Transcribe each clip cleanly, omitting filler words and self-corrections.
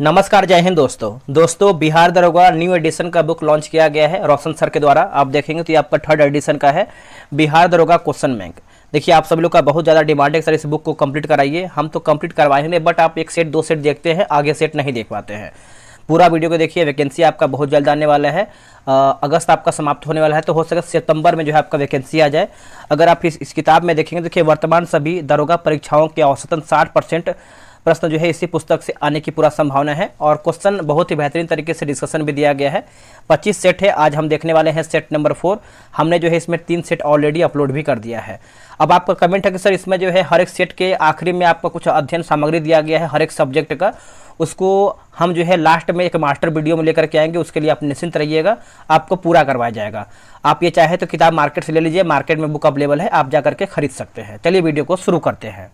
नमस्कार, जय हिंद दोस्तों बिहार दरोगा न्यू एडिशन का बुक लॉन्च किया गया है रोशन सर के द्वारा। आप देखेंगे तो ये आपका थर्ड एडिशन का है, बिहार दरोगा क्वेश्चन बैंक। देखिए, आप सभी लोग का बहुत ज़्यादा डिमांड है सर इस बुक को कंप्लीट कराइए। हम तो कंप्लीट करवाएंगे, बट आप एक सेट दो सेट देखते हैं, आगे सेट नहीं देख पाते हैं। पूरा वीडियो को देखिए। वैकेंसी आपका बहुत जल्द आने वाला है, अगस्त आपका समाप्त होने वाला है, तो हो सके सितंबर में जो है आपका वैकेंसी आ जाए। अगर आप इस किताब में देखेंगे, देखिए वर्तमान सभी दरोगा परीक्षाओं के औसतन 60% प्रश्न जो है इसी पुस्तक से आने की पूरा संभावना है, और क्वेश्चन बहुत ही बेहतरीन तरीके से डिस्कशन भी दिया गया है। 25 सेट है, आज हम देखने वाले हैं सेट नंबर 4। हमने जो है इसमें 3 सेट ऑलरेडी अपलोड भी कर दिया है। अब आपका कमेंट है कि सर इसमें जो है हर एक सेट के आखिरी में आपका कुछ अध्ययन सामग्री दिया गया है हर एक सब्जेक्ट का, उसको हम जो है लास्ट में एक मास्टर वीडियो में लेकर के आएंगे। उसके लिए आप निश्चिंत रहिएगा, आपको पूरा करवाया जाएगा। आप ये चाहे तो किताब मार्केट से ले लीजिए, मार्केट में बुक अवेलेबल है, आप जा करके खरीद सकते हैं। चलिए वीडियो को शुरू करते हैं।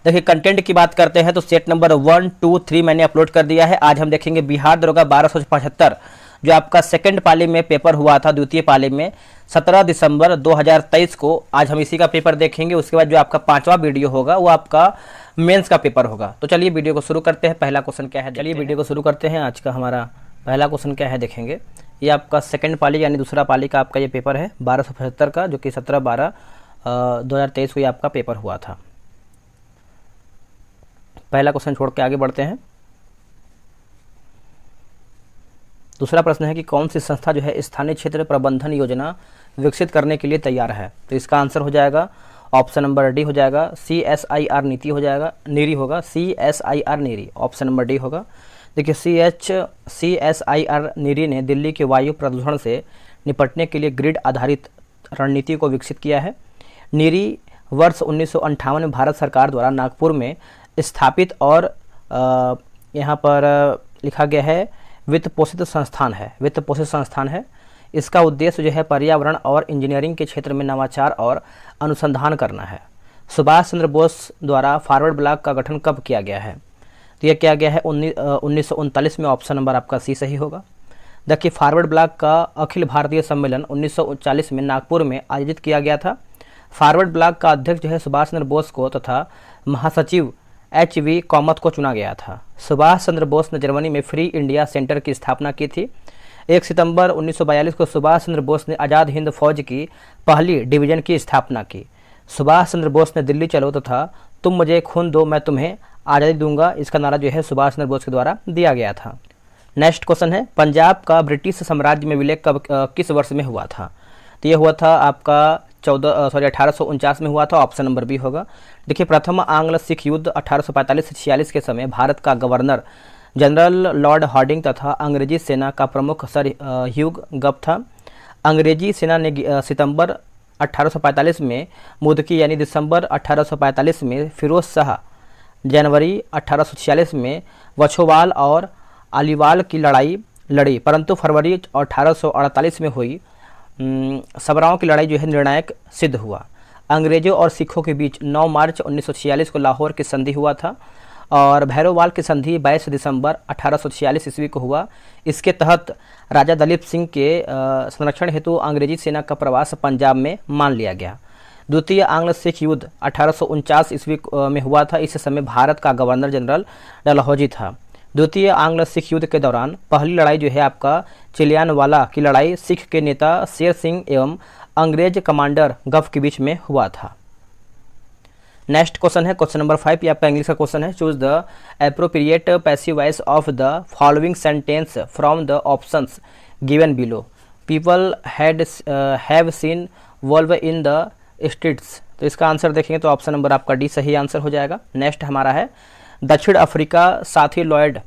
देखिए, कंटेंट की बात करते हैं तो सेट नंबर 1, 2, 3 मैंने अपलोड कर दिया है। आज हम देखेंगे बिहार दरोगा 1275, जो आपका सेकंड पाली में पेपर हुआ था, द्वितीय पाली में 17 दिसंबर 2023 को। आज हम इसी का पेपर देखेंगे। उसके बाद जो आपका 5वां वीडियो होगा वो आपका मेंस का पेपर होगा। तो चलिए वीडियो को शुरू करते हैं। पहला क्वेश्चन क्या है, चलिए वीडियो को शुरू करते हैं। आज का हमारा पहला क्वेश्चन क्या है देखेंगे। ये आपका सेकंड पाली यानी दूसरा पाली का आपका ये पेपर है 1275 का, जो कि 17/12/2023 को ये आपका पेपर हुआ था। पहला क्वेश्चन छोड़ के आगे बढ़ते हैं। दूसरा प्रश्न है कि कौन सी संस्था जो है स्थानीय क्षेत्र प्रबंधन योजना विकसित करने के लिए तैयार है। तो इसका आंसर हो जाएगा ऑप्शन नंबर डी हो जाएगा, CSIR नीति हो जाएगा, नीरी होगा, CSIR NEERI, option number D होगा। देखिए, CSIR नीरी ने दिल्ली के वायु प्रदूषण से निपटने के लिए ग्रिड आधारित रणनीति को विकसित किया है। नीरी वर्ष 1958 में भारत सरकार द्वारा नागपुर में स्थापित और यहाँ पर लिखा गया है वित्त पोषित संस्थान है। इसका उद्देश्य जो है पर्यावरण और इंजीनियरिंग के क्षेत्र में नवाचार और अनुसंधान करना है। सुभाष चंद्र बोस द्वारा फॉरवर्ड ब्लॉक का गठन कब किया गया है। तो यह किया गया है 1939 में, ऑप्शन नंबर आपका सी सही होगा। देखिए, फॉरवर्ड ब्लॉक का अखिल भारतीय सम्मेलन 1939 में नागपुर में आयोजित किया गया था। फॉरवर्ड ब्लॉक का अध्यक्ष जो है सुभाष चंद्र बोस को तथा महासचिव HV कामत को चुना गया था। सुभाष चंद्र बोस ने जर्मनी में फ्री इंडिया सेंटर की स्थापना की थी। 1 सितंबर 1942 को सुभाष चंद्र बोस ने आज़ाद हिंद फौज की पहली डिवीजन की स्थापना की। सुभाष चंद्र बोस ने दिल्ली चलो तथा तुम मुझे खून दो मैं तुम्हें आज़ादी दूंगा, इसका नारा जो है सुभाष चंद्र बोस के द्वारा दिया गया था। नेक्स्ट क्वेश्चन है, पंजाब का ब्रिटिश साम्राज्य में विलय कब किस वर्ष में हुआ था। तो ये हुआ था आपका 1849 में हुआ था, ऑप्शन नंबर बी होगा। देखिए, प्रथम आंग्ल सिख युद्ध 1845 से 46 के समय भारत का गवर्नर जनरल लॉर्ड हार्डिंग तथा अंग्रेजी सेना का प्रमुख सर ह्यूग गप था। अंग्रेजी सेना ने सितंबर 1845 में मुदकी यानी दिसंबर 1845 में फिरोज शाह, जनवरी 1846 में वछोवाल और अलीवाल की लड़ाई लड़ी, परंतु फरवरी 1848 में हुई सबराओं की लड़ाई जो है निर्णायक सिद्ध हुआ। अंग्रेजों और सिखों के बीच 9 मार्च 1946 को लाहौर की संधि हुआ था, और भैरववाल की संधि 22 दिसंबर 1846 ईस्वी को हुआ। इसके तहत राजा दलीप सिंह के संरक्षण हेतु अंग्रेजी सेना का प्रवास पंजाब में मान लिया गया। द्वितीय आंग्ल सिख युद्ध 1849 ईस्वी में हुआ था। इस समय भारत का गवर्नर जनरल डलहौजी था। द्वितीय आंग्ल सिख युद्ध के दौरान पहली लड़ाई जो है आपका चिलियानवाला की लड़ाई सिख के नेता शेर सिंह एवं अंग्रेज कमांडर गफ के बीच में हुआ था। नेक्स्ट क्वेश्चन है क्वेश्चन नंबर 5, ये आपका इंग्लिश का क्वेश्चन है। Choose the appropriate passive voice of the following sentence from the options given below. People have seen valve in the streets. तो इसका आंसर देखेंगे तो ऑप्शन नंबर आपका डी सही आंसर हो जाएगा। नेक्स्ट हमारा है, दक्षिण अफ्रीका साथी लॉयड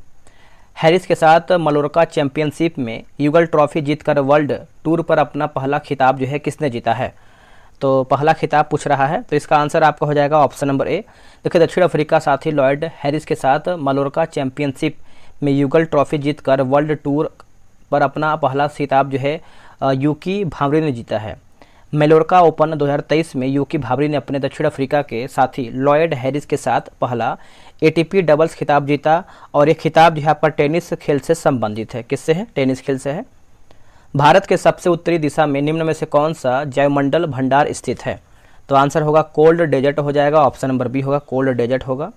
हैरिस के साथ मलोरका चैंपियनशिप में युगल ट्रॉफी जीतकर वर्ल्ड टूर पर अपना पहला खिताब जो है किसने जीता है। तो पहला खिताब पूछ रहा है, तो इसका आंसर आपका हो जाएगा ऑप्शन नंबर ए। देखिए, दक्षिण अफ्रीका साथी लॉयड हैरिस के साथ मलोरका चैंपियनशिप में युगल ट्रॉफी जीतकर वर्ल्ड टूर पर अपना पहला खिताब जो है यूकी भावरी ने जीता है। मेलोरका ओपन 2023 में यूकी भावरी ने अपने दक्षिण अफ्रीका के साथी लॉयड हैरिस के साथ पहला ATP डबल्स खिताब जीता, और ये खिताब जो है आपका टेनिस खेल से संबंधित है। किससे है? टेनिस खेल से है। भारत के सबसे उत्तरी दिशा में निम्न में से कौन सा जैवमंडल भंडार स्थित है। तो आंसर होगा कोल्ड डेजर्ट हो जाएगा, ऑप्शन नंबर बी होगा, कोल्ड डेजर्ट होगा।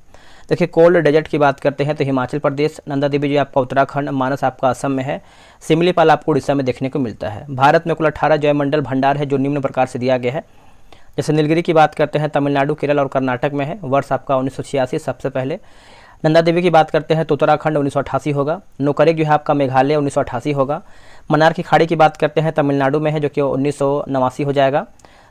देखिए कोल्ड डेजर्ट की बात करते हैं तो हिमाचल प्रदेश, नंदा देवी जो आपका उत्तराखंड, मानस आपका असम में है, सिमलीपाल आपको उड़ीसा में देखने को मिलता है। भारत में कुल 18 जयमंडल भंडार है जो निम्न प्रकार से दिया गया है। जैसे नीलगिरी की बात करते हैं तमिलनाडु, केरल और कर्नाटक में है, वर्ष आपका 1986 सबसे पहले। नंदा देवी की बात करते हैं तो उत्तराखंड 1988 होगा। नोकरेक जो है आपका मेघालय 1988 होगा। मन्नार की खाड़ी की बात करते हैं तमिलनाडु में है जो कि 1989 हो जाएगा।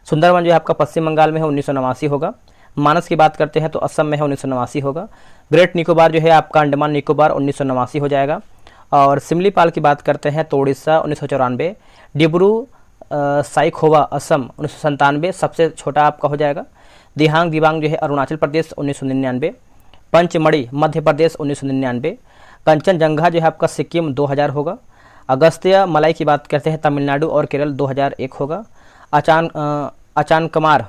सुंदरवन जो है आपका पश्चिम बंगाल में है 1989 होगा। मानस की बात करते हैं तो असम में है 1989 होगा। ग्रेट निकोबार जो है आपका अंडमान निकोबार 1989 हो जाएगा। और सिमलीपाल की बात करते हैं तो उड़ीसा 1994, डिब्रू साइखोवा असम 1997 सबसे छोटा आपका हो जाएगा। दिहांग दिबांग जो है अरुणाचल प्रदेश 1999, पंचमढ़ी मध्य प्रदेश 1999, कंचनजंगा जो है आपका सिक्किम 2000 होगा। अगस्त्य मलाई की बात करते हैं तमिलनाडु और केरल 2001 होगा। अचानकमार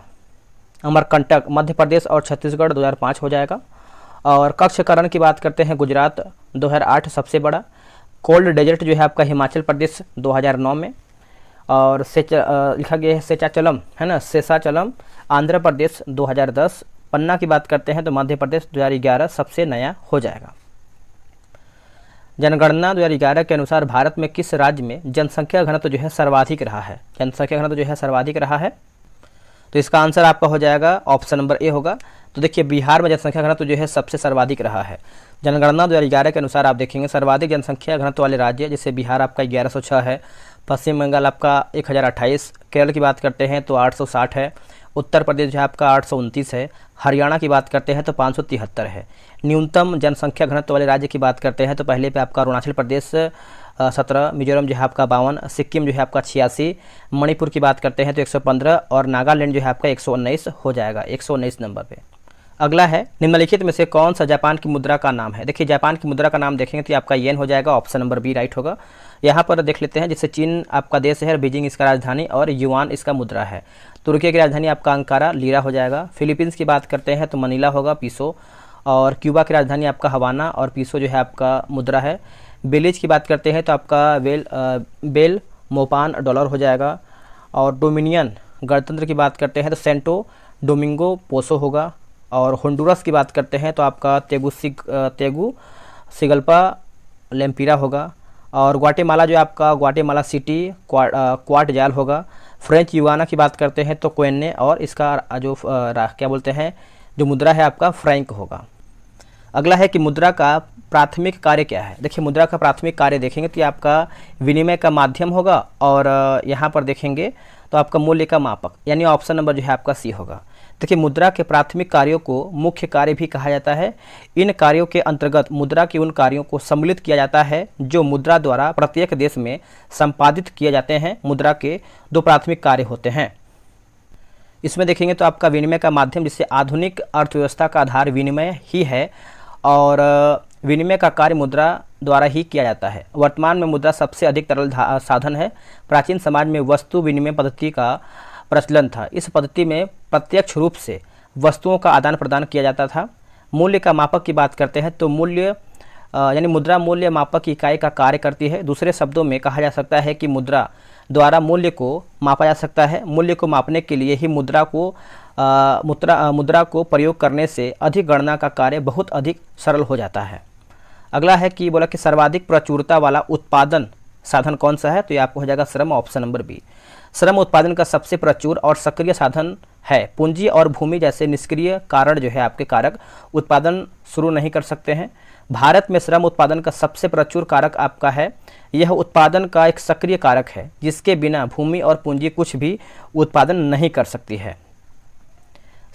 अमरकंटक मध्य प्रदेश और छत्तीसगढ़ 2005 हो जाएगा। और कक्षकरण की बात करते हैं गुजरात 2008 सबसे बड़ा। कोल्ड डेजर्ट जो है आपका हिमाचल प्रदेश 2009 में। और लिखा गया है सेचाचलम है ना, शेषाचलम आंध्र प्रदेश 2010। पन्ना की बात करते हैं तो मध्य प्रदेश 2011 सबसे नया हो जाएगा। जनगणना 2011 के अनुसार भारत में किस राज्य में जनसंख्या घनत्व जो है सर्वाधिक रहा है? जनसंख्या घनत्व जो है सर्वाधिक रहा है, तो इसका आंसर आपका हो जाएगा ऑप्शन नंबर ए होगा। तो देखिए बिहार में जनसंख्या घनत्व जो है सबसे सर्वाधिक रहा है। जनगणना 2011 के अनुसार आप देखेंगे सर्वाधिक जनसंख्या घनत्व वाले राज्य जैसे बिहार आपका 1106 है, पश्चिम बंगाल आपका 1028, केरल की बात करते हैं तो 860 है, उत्तर प्रदेश जो है आपका 829 है, हरियाणा की बात करते हैं तो 573 है। न्यूनतम जनसंख्या घनत्व वाले राज्य की बात करते हैं तो पहले पे आपका अरुणाचल प्रदेश 17, मिजोरम जो है आपका 52, सिक्किम जो है आपका 86, मणिपुर की बात करते हैं तो 115 और नागालैंड जो है आपका 119 हो जाएगा, 119 नंबर पे। अगला है निम्नलिखित में से कौन सा जापान की मुद्रा का नाम है? देखिए जापान की मुद्रा का नाम देखेंगे तो आपका येन हो जाएगा, ऑप्शन नंबर बी राइट होगा। यहाँ पर देख लेते हैं जैसे चीन आपका देश है, बीजिंग इसका राजधानी और युआन इसका मुद्रा है। तुर्की की राजधानी आपका अंकारा, लीरा हो जाएगा। फिलीपींस की बात करते हैं तो मनीला होगा, पीसो। और क्यूबा की राजधानी आपका हवाना और पीसो जो है आपका मुद्रा है। बेलीज की बात करते हैं तो आपका बेल मोपान डॉलर हो जाएगा। और डोमिनियन गणतंत्र की बात करते हैं तो सेंटो डोमिंगो पोसो होगा। और होंडुरस की बात करते हैं तो आपका तेगु सिगल्पा लेम्पिरा होगा। और ग्वाटेमाला जो आपका ग्वाटेमाला सिटी क्वाटजाल होगा। फ्रेंच युआना की बात करते हैं तो कोएन्ने और इसका जो क्या बोलते हैं जो मुद्रा है आपका फ्रैंक होगा। अगला है कि मुद्रा का प्राथमिक कार्य क्या है? देखिए मुद्रा का प्राथमिक कार्य देखेंगे तो ये आपका विनिमय का माध्यम होगा और यहाँ पर देखेंगे तो आपका मूल्य का मापक, यानी ऑप्शन नंबर जो है आपका सी होगा। देखिए मुद्रा के प्राथमिक कार्यों को मुख्य कार्य भी कहा जाता है। इन कार्यों के अंतर्गत मुद्रा के उन कार्यों को सम्मिलित किया जाता है जो मुद्रा द्वारा प्रत्येक देश में संपादित किए जाते हैं। मुद्रा के दो प्राथमिक कार्य होते हैं। इसमें देखेंगे तो आपका विनिमय का माध्यम, जिससे आधुनिक अर्थव्यवस्था का आधार विनिमय ही है और विनिमय का कार्य मुद्रा द्वारा ही किया जाता है। वर्तमान में मुद्रा सबसे अधिक तरल साधन है। प्राचीन समाज में वस्तु विनिमय पद्धति का प्रचलन था। इस पद्धति में प्रत्यक्ष रूप से वस्तुओं का आदान प्रदान किया जाता था। मूल्य का मापक की बात करते हैं तो मूल्य यानी मुद्रा मूल्य मापक की इकाई का कार्य करती है। दूसरे शब्दों में कहा जा सकता है कि मुद्रा द्वारा मूल्य को मापा जा सकता है। मूल्य को मापने के लिए ही मुद्रा को प्रयोग करने से अधिक गणना का कार्य बहुत अधिक सरल हो जाता है। अगला है कि बोला कि सर्वाधिक प्रचुरता वाला उत्पादन साधन कौन सा है? तो ये आपको हो जाएगा श्रम, ऑप्शन नंबर बी। श्रम उत्पादन का सबसे प्रचुर और सक्रिय साधन है। पूंजी और भूमि जैसे निष्क्रिय कारण जो है आपके कारक उत्पादन शुरू नहीं कर सकते हैं। भारत में श्रम उत्पादन का सबसे प्रचुर कारक आपका है। यह उत्पादन का एक सक्रिय कारक है जिसके बिना भूमि और पूंजी कुछ भी उत्पादन नहीं कर सकती है।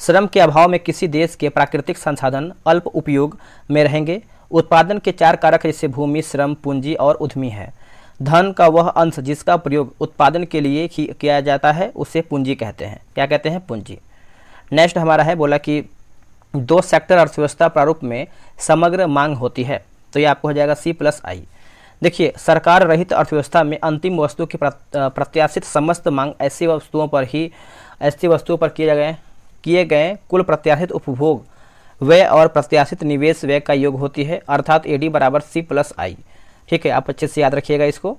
श्रम के अभाव में किसी देश के प्राकृतिक संसाधन अल्प उपयोग में रहेंगे। उत्पादन के चार कारक जैसे भूमि, श्रम, पूंजी और उद्यमी है। धन का वह अंश जिसका प्रयोग उत्पादन के लिए किया जाता है उसे पूंजी कहते हैं। क्या कहते हैं? पूंजी। नेक्स्ट हमारा है बोला कि दो सेक्टर अर्थव्यवस्था प्रारूप में समग्र मांग होती है। तो ये आपको हो जाएगा C+I। देखिए सरकार रहित अर्थव्यवस्था में अंतिम वस्तु की प्रत्याशित समस्त मांग ऐसी वस्तुओं पर किए गए कुल प्रत्याशित उपभोग व्यय और प्रत्याशित निवेश व्यय का योग होती है, अर्थात AD बराबर C+I। ठीक है, आप अच्छे से याद रखिएगा इसको।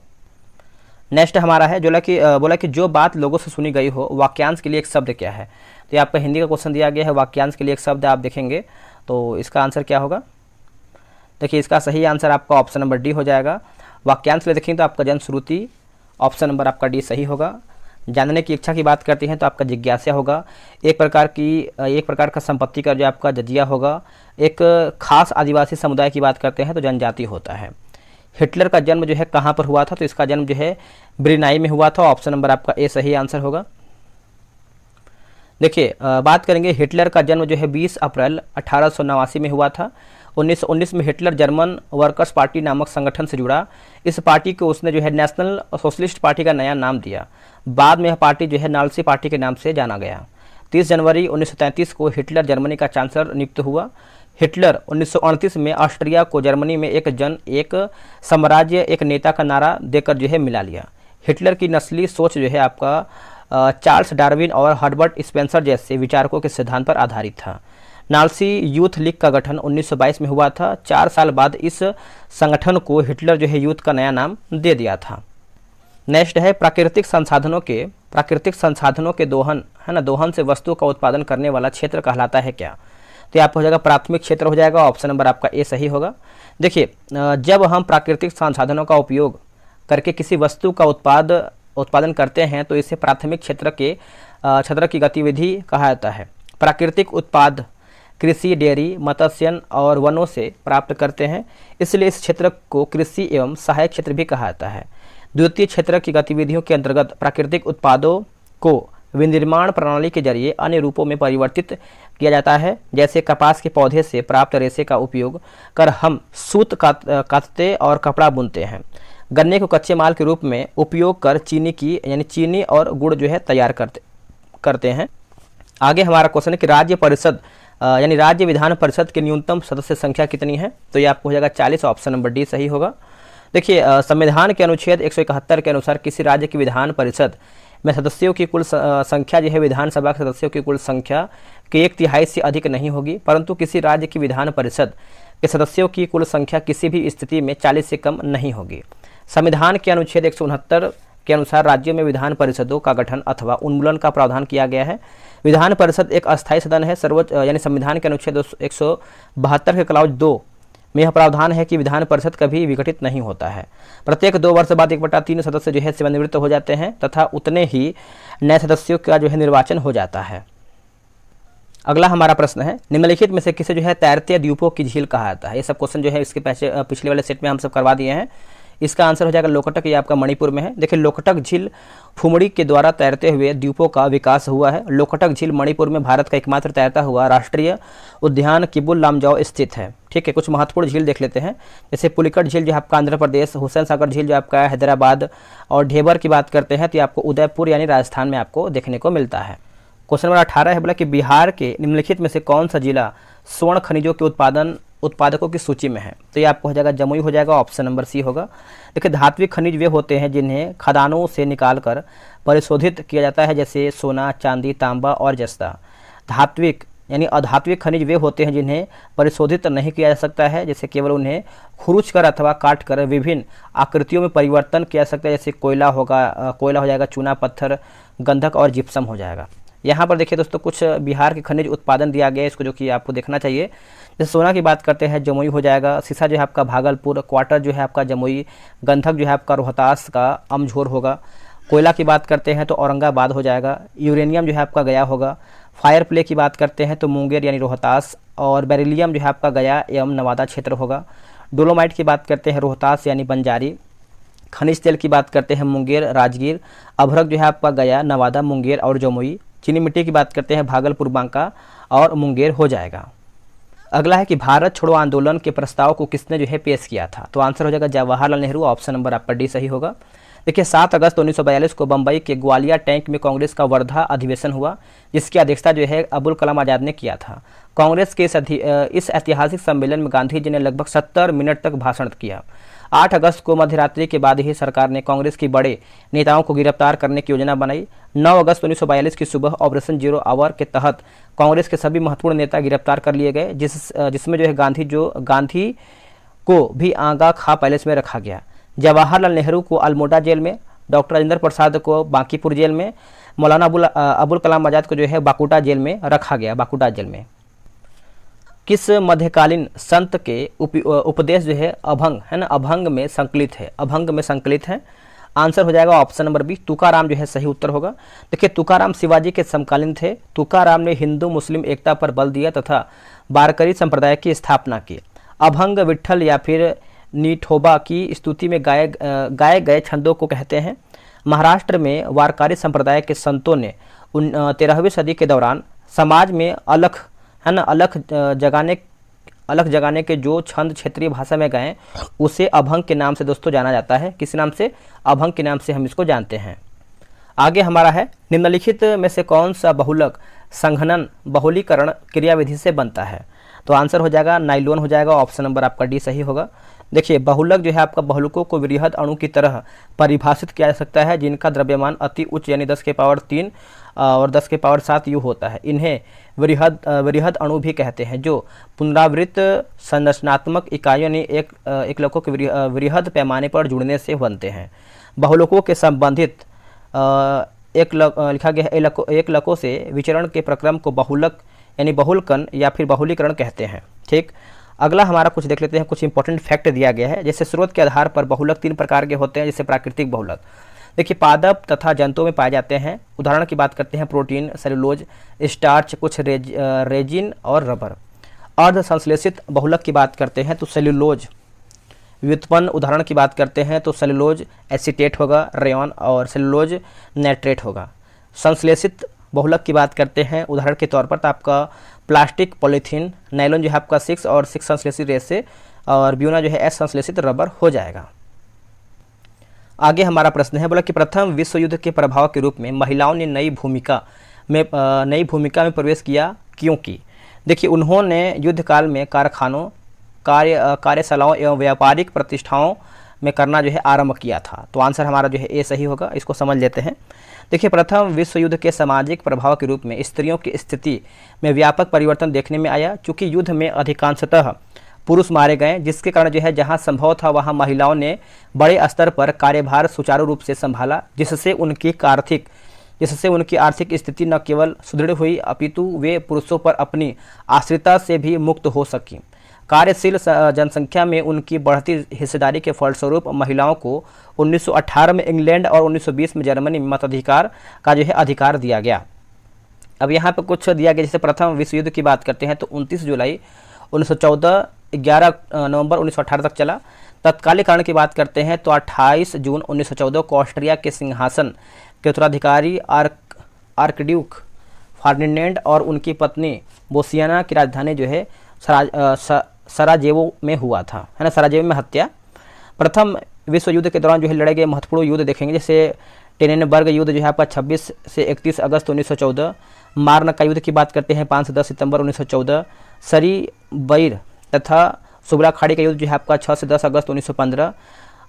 नेक्स्ट हमारा है बोला कि जो बात लोगों से सुनी गई हो वाक्यांश के लिए एक शब्द क्या है? तो ये आपका हिंदी का क्वेश्चन दिया गया है। वाक्यांश के लिए एक शब्द आप देखेंगे तो तो इसका आंसर क्या होगा? देखिए इसका सही आंसर आपका ऑप्शन नंबर डी हो जाएगा। वाक्यांश में देखेंगे तो आपका जन्म श्रुति, ऑप्शन नंबर आपका डी सही होगा। जानने की इच्छा की बात करते हैं तो आपका जिज्ञासा होगा। एक प्रकार का संपत्ति का जो आपका जजिया होगा। एक खास आदिवासी समुदाय की बात करते हैं तो जनजाति होता है। हिटलर का जन्म जो है कहाँ पर हुआ था? तो इसका जन्म जो है ब्रुनेई में हुआ था। ऑप्शन नंबर आपका ए सही आंसर होगा। देखिए बात करेंगे हिटलर का जन्म जो है 20 अप्रैल 1889 में हुआ था। 1919 में हिटलर जर्मन वर्कर्स पार्टी नामक संगठन से जुड़ा। इस पार्टी को उसने जो है नेशनल सोशलिस्ट पार्टी का नया नाम दिया। बाद में यह पार्टी जो है नाल्सी पार्टी के नाम से जाना गया। 30 जनवरी 1933 को हिटलर जर्मनी का चांसलर नियुक्त हुआ। हिटलर 1938 में ऑस्ट्रिया को जर्मनी में एक साम्राज्य एक नेता का नारा देकर जो है मिला लिया। हिटलर की नस्ली सोच जो है आपका चार्ल्स डार्विन और हर्बर्ट स्पेंसर जैसे विचारकों के सिद्धांत पर आधारित था। नाल्सी यूथ लीग का गठन 1922 में हुआ था। 4 साल बाद इस संगठन को हिटलर जो है यूथ का नया नाम दे दिया था। नेक्स्ट है प्राकृतिक संसाधनों के दोहन, है ना, दोहन से वस्तु का उत्पादन करने वाला क्षेत्र कहलाता है क्या? तो आपका हो जाएगा प्राथमिक क्षेत्र हो जाएगा। ऑप्शन नंबर आपका ए सही होगा। देखिए जब हम प्राकृतिक संसाधनों का उपयोग करके किसी वस्तु का उत्पादन करते हैं तो इसे प्राथमिक क्षेत्र की गतिविधि कहा जाता है। प्राकृतिक उत्पाद कृषि, डेयरी, मत्स्यन और वनों से प्राप्त करते हैं, इसलिए इस क्षेत्र को कृषि एवं सहायक क्षेत्र भी कहा जाता है। द्वितीय क्षेत्र की गतिविधियों के अंतर्गत प्राकृतिक उत्पादों को विनिर्माण प्रणाली के जरिए अन्य रूपों में परिवर्तित किया जाता है। जैसे कपास के पौधे से प्राप्त रेशे का उपयोग कर हम सूत काटते और कपड़ा बुनते हैं। गन्ने को कच्चे माल के रूप में उपयोग कर चीनी और गुड़ जो है तैयार करते हैं। आगे हमारा क्वेश्चन है कि राज्य विधान परिषद की न्यूनतम सदस्य संख्या कितनी है? तो ये आपको हो जाएगा 40। ऑप्शन नंबर डी सही होगा। देखिए संविधान के अनुच्छेद 171 के अनुसार किसी राज्य की विधान परिषद में सदस्यों की कुल संख्या जो है विधानसभा के सदस्यों की कुल संख्या के 1/3 से अधिक नहीं होगी, परंतु किसी राज्य की विधान परिषद के सदस्यों की कुल संख्या किसी भी स्थिति में 40 से कम नहीं होगी। संविधान के अनुच्छेद 169 के अनुसार राज्यों में विधान परिषदों का गठन अथवा उन्मूलन का प्रावधान किया गया है। विधान परिषद एक अस्थायी सदन है। सर्वोच्च संविधान के अनुच्छेद 172 के क्लाउज 2 में यह प्रावधान है कि विधान परिषद कभी विघटित नहीं होता है। प्रत्येक 2 वर्ष बाद 1/3 सदस्य जो है सेवानिवृत्त हो जाते हैं तथा उतने ही नए सदस्यों का जो है निर्वाचन हो जाता है। अगला हमारा प्रश्न है निम्नलिखित में से किसे जो है तैरते द्वीपों की झील कहा जाता है? ये सब क्वेश्चन जो है इसके पिछले वाले सेट में हम सब करवा दिए हैं। इसका आंसर हो जाएगा लोकटक। ये आपका मणिपुर में है। देखिए लोकटक झील फुमड़ी के द्वारा तैरते हुए द्वीपों का विकास हुआ है। लोकटक झील मणिपुर में भारत का एकमात्र तैरता हुआ राष्ट्रीय उद्यान किबुल लामजाओ स्थित है। ठीक है, कुछ महत्वपूर्ण झील देख लेते हैं। जैसे पुलिकट झील जो आपका आंध्र प्रदेश, हुसैन सागर झील जो आपका हैदराबाद, और ढेबर की बात करते हैं तो आपको उदयपुर यानी राजस्थान में आपको देखने को मिलता है। क्वेश्चन नंबर 18 है बोला कि बिहार के निम्नलिखित में से कौन सा जिला स्वर्ण खनिजों के उत्पादकों की सूची में है? तो ये आपको हो जाएगा जमुई हो जाएगा। ऑप्शन नंबर सी होगा। देखिए धात्विक खनिज वे होते हैं जिन्हें खदानों से निकालकर परिशोधित किया जाता है, जैसे सोना, चांदी, तांबा और जस्ता। धात्विक यानी अधात्विक खनिज वे होते हैं जिन्हें परिशोधित नहीं किया जा सकता है, जैसे केवल उन्हें खुरुच कर अथवा काट कर विभिन्न आकृतियों में परिवर्तन किया जा सकता है, जैसे कोयला हो जाएगा, चूना पत्थर, गंधक और जिप्सम हो जाएगा। यहाँ पर देखिए दोस्तों कुछ बिहार के खनिज उत्पादन दिया गया है, इसको जो कि आपको देखना चाहिए। जैसे सोना की बात करते हैं जमुई हो जाएगा, शीशा जो है आपका भागलपुर, क्वार्टर जो है आपका जमुई, गंधक जो है आपका रोहतास का अमझोर होगा। कोयला की बात करते हैं तो औरंगाबाद हो जाएगा। यूरेनियम जो है आपका गया होगा। फायर प्ले की बात करते हैं तो मुंगेर यानी रोहतास, और बेरिलियम जो है आपका गया एवं नवादा क्षेत्र होगा। डोलोमाइट की बात करते हैं रोहतास यानी बंजारी। खनिज तेल की बात करते हैं मुंगेर, राजगीर। अभ्रक जो है आपका गया, नवादा, मुंगेर और जमुई। चीनी मिट्टी की बात करते हैं भागलपुर, बांका और मुंगेर हो जाएगा। अगला है कि भारत छोड़ो आंदोलन के प्रस्ताव को किसने जो है पेश किया था? तो आंसर हो जाएगा जवाहरलाल नेहरू। ऑप्शन नंबर आपका डी सही होगा। देखिए 7 अगस्त 1942 को बंबई के ग्वालियर टैंक में कांग्रेस का वर्धा अधिवेशन हुआ, जिसकी अध्यक्षता जो है अबुल कलाम आजाद ने किया था। कांग्रेस के इस ऐतिहासिक सम्मेलन में गांधी जी ने लगभग 70 मिनट तक भाषण किया। 8 अगस्त को मध्यरात्रि के बाद ही सरकार ने कांग्रेस के बड़े नेताओं को गिरफ्तार करने की योजना बनाई। 9 अगस्त 1942 की सुबह ऑपरेशन जीरो आवर के तहत कांग्रेस के सभी महत्वपूर्ण नेता गिरफ्तार कर लिए गए, जिसमें जो है गांधी को भी आगा खा पैलेस में रखा गया। जवाहरलाल नेहरू को अल्मोड़ा जेल में, डॉक्टर राजेंद्र प्रसाद को बांकीपुर जेल में, मौलाना अबुल कलाम आजाद को जो है बाकुटा जेल में रखा गया, बाकुटा जेल में। किस मध्यकालीन संत के उपदेश जो है अभंग है ना, अभंग में संकलित है, अभंग में संकलित है। आंसर हो जाएगा ऑप्शन नंबर बी, तुकाराम जो है सही उत्तर होगा। देखिए तुकाराम शिवाजी के समकालीन थे। तुकाराम ने हिंदू मुस्लिम एकता पर बल दिया तथा वारकरी संप्रदाय की स्थापना की। अभंग विट्ठल या फिर निठोबा की स्तुति में गाए गए छंदों को कहते हैं। महाराष्ट्र में वारकरी संप्रदाय के संतों ने 13वीं सदी के दौरान समाज में अलख है ना, अलख जगाने के जो छंद क्षेत्रीय भाषा में गाएं उसे अभंग के नाम से दोस्तों जाना जाता है। किस नाम से? अभंग के नाम से हम इसको जानते हैं। आगे हमारा है, निम्नलिखित में से कौन सा बहुलक संघनन बहुलीकरण क्रियाविधि से बनता है? तो आंसर हो जाएगा नाइलॉन हो जाएगा, ऑप्शन नंबर आपका डी सही होगा। देखिए बहुलक जो है आपका बहुलकों को वृहद अणु की तरह परिभाषित किया जा सकता है जिनका द्रव्यमान अति उच्च यानी 10 के पावर 3 और 10 के पावर 7 यू होता है। इन्हें वृहद अणु भी कहते हैं जो पुनरावृत्त संरचनात्मक इकाइयों ने एकलकों के वृहद पैमाने पर जुड़ने से बनते हैं। बहुलकों के संबंधित लिखा गया एकलकों से विचरण के प्रक्रम को बहुलक यानी बहुलकन या फिर बहुलीकरण कहते हैं। ठीक, अगला हमारा कुछ देख लेते हैं, कुछ इंपॉर्टेंट फैक्ट दिया गया है। जैसे स्रोत के आधार पर बहुलक 3 प्रकार के होते हैं, जैसे प्राकृतिक बहुलक देखिए पादप तथा जंतुओं में पाए जाते हैं। उदाहरण की बात करते हैं प्रोटीन, सेलुलोज, स्टार्च, कुछ रेजिन और रबर। अर्ध संश्लेषित बहुलक की बात करते हैं तो सेलुलोज व्युत्पन्न उदाहरण की बात करते हैं तो सेलुलोज एसीटेट होगा, रेयन और सेलुलोज नाइट्रेट होगा। संश्लेषित बहुलक की बात करते हैं उदाहरण के तौर पर तो आपका प्लास्टिक, पॉलीथीन, नायलॉन जो है आपका 6 और 6 संश्लेषित रेसे और ब्यूना जो है S संश्लेषित रबर हो जाएगा। आगे हमारा प्रश्न है, बोला कि प्रथम विश्व युद्ध के प्रभाव के रूप में महिलाओं ने नई भूमिका में प्रवेश किया क्योंकि देखिए उन्होंने युद्ध काल में कारखानों, कार्यशालाओं एवं व्यापारिक प्रतिष्ठाओं में करना जो है आरंभ किया था। तो आंसर हमारा जो है ए सही होगा। इसको समझ लेते हैं। देखिए प्रथम विश्व युद्ध के सामाजिक प्रभाव के रूप में स्त्रियों की स्थिति में व्यापक परिवर्तन देखने में आया। चूँकि युद्ध में अधिकांशतः पुरुष मारे गए जिसके कारण जो है जहां संभव था वहां महिलाओं ने बड़े स्तर पर कार्यभार सुचारू रूप से संभाला, जिससे उनकी आर्थिक स्थिति न केवल सुदृढ़ हुई अपितु वे पुरुषों पर अपनी आश्रिता से भी मुक्त हो सकी। कार्यशील जनसंख्या में उनकी बढ़ती हिस्सेदारी के फलस्वरूप महिलाओं को 1918 में इंग्लैंड और 1920 में जर्मनी में मताधिकार का जो है अधिकार दिया गया। अब यहाँ पर कुछ दिया गया, जैसे प्रथम विश्व युद्ध की बात करते हैं तो 29 जुलाई 1914 11 नवंबर 1918 तक चला। तत्कालिक कारण की बात करते हैं तो 28 जून 1914 को ऑस्ट्रिया के सिंहासन के उत्तराधिकारी आर्कड्यूक फर्डिनेंड और उनकी पत्नी बोसियाना की राजधानी जो है सराजेवो में हुआ था, है ना, सराजेवो में हत्या। प्रथम विश्व युद्ध के दौरान जो है लड़े गए महत्वपूर्ण युद्ध देखेंगे, जैसे टेनेनबर्ग युद्ध जो है आपका 26 से 31 अगस्त 1914, मार्न का युद्ध की बात करते हैं 5 से 10 सितंबर 1914, सरी बैर तथा सुबला खाड़ी का युद्ध जो है आपका 6 से 10 अगस्त 1915,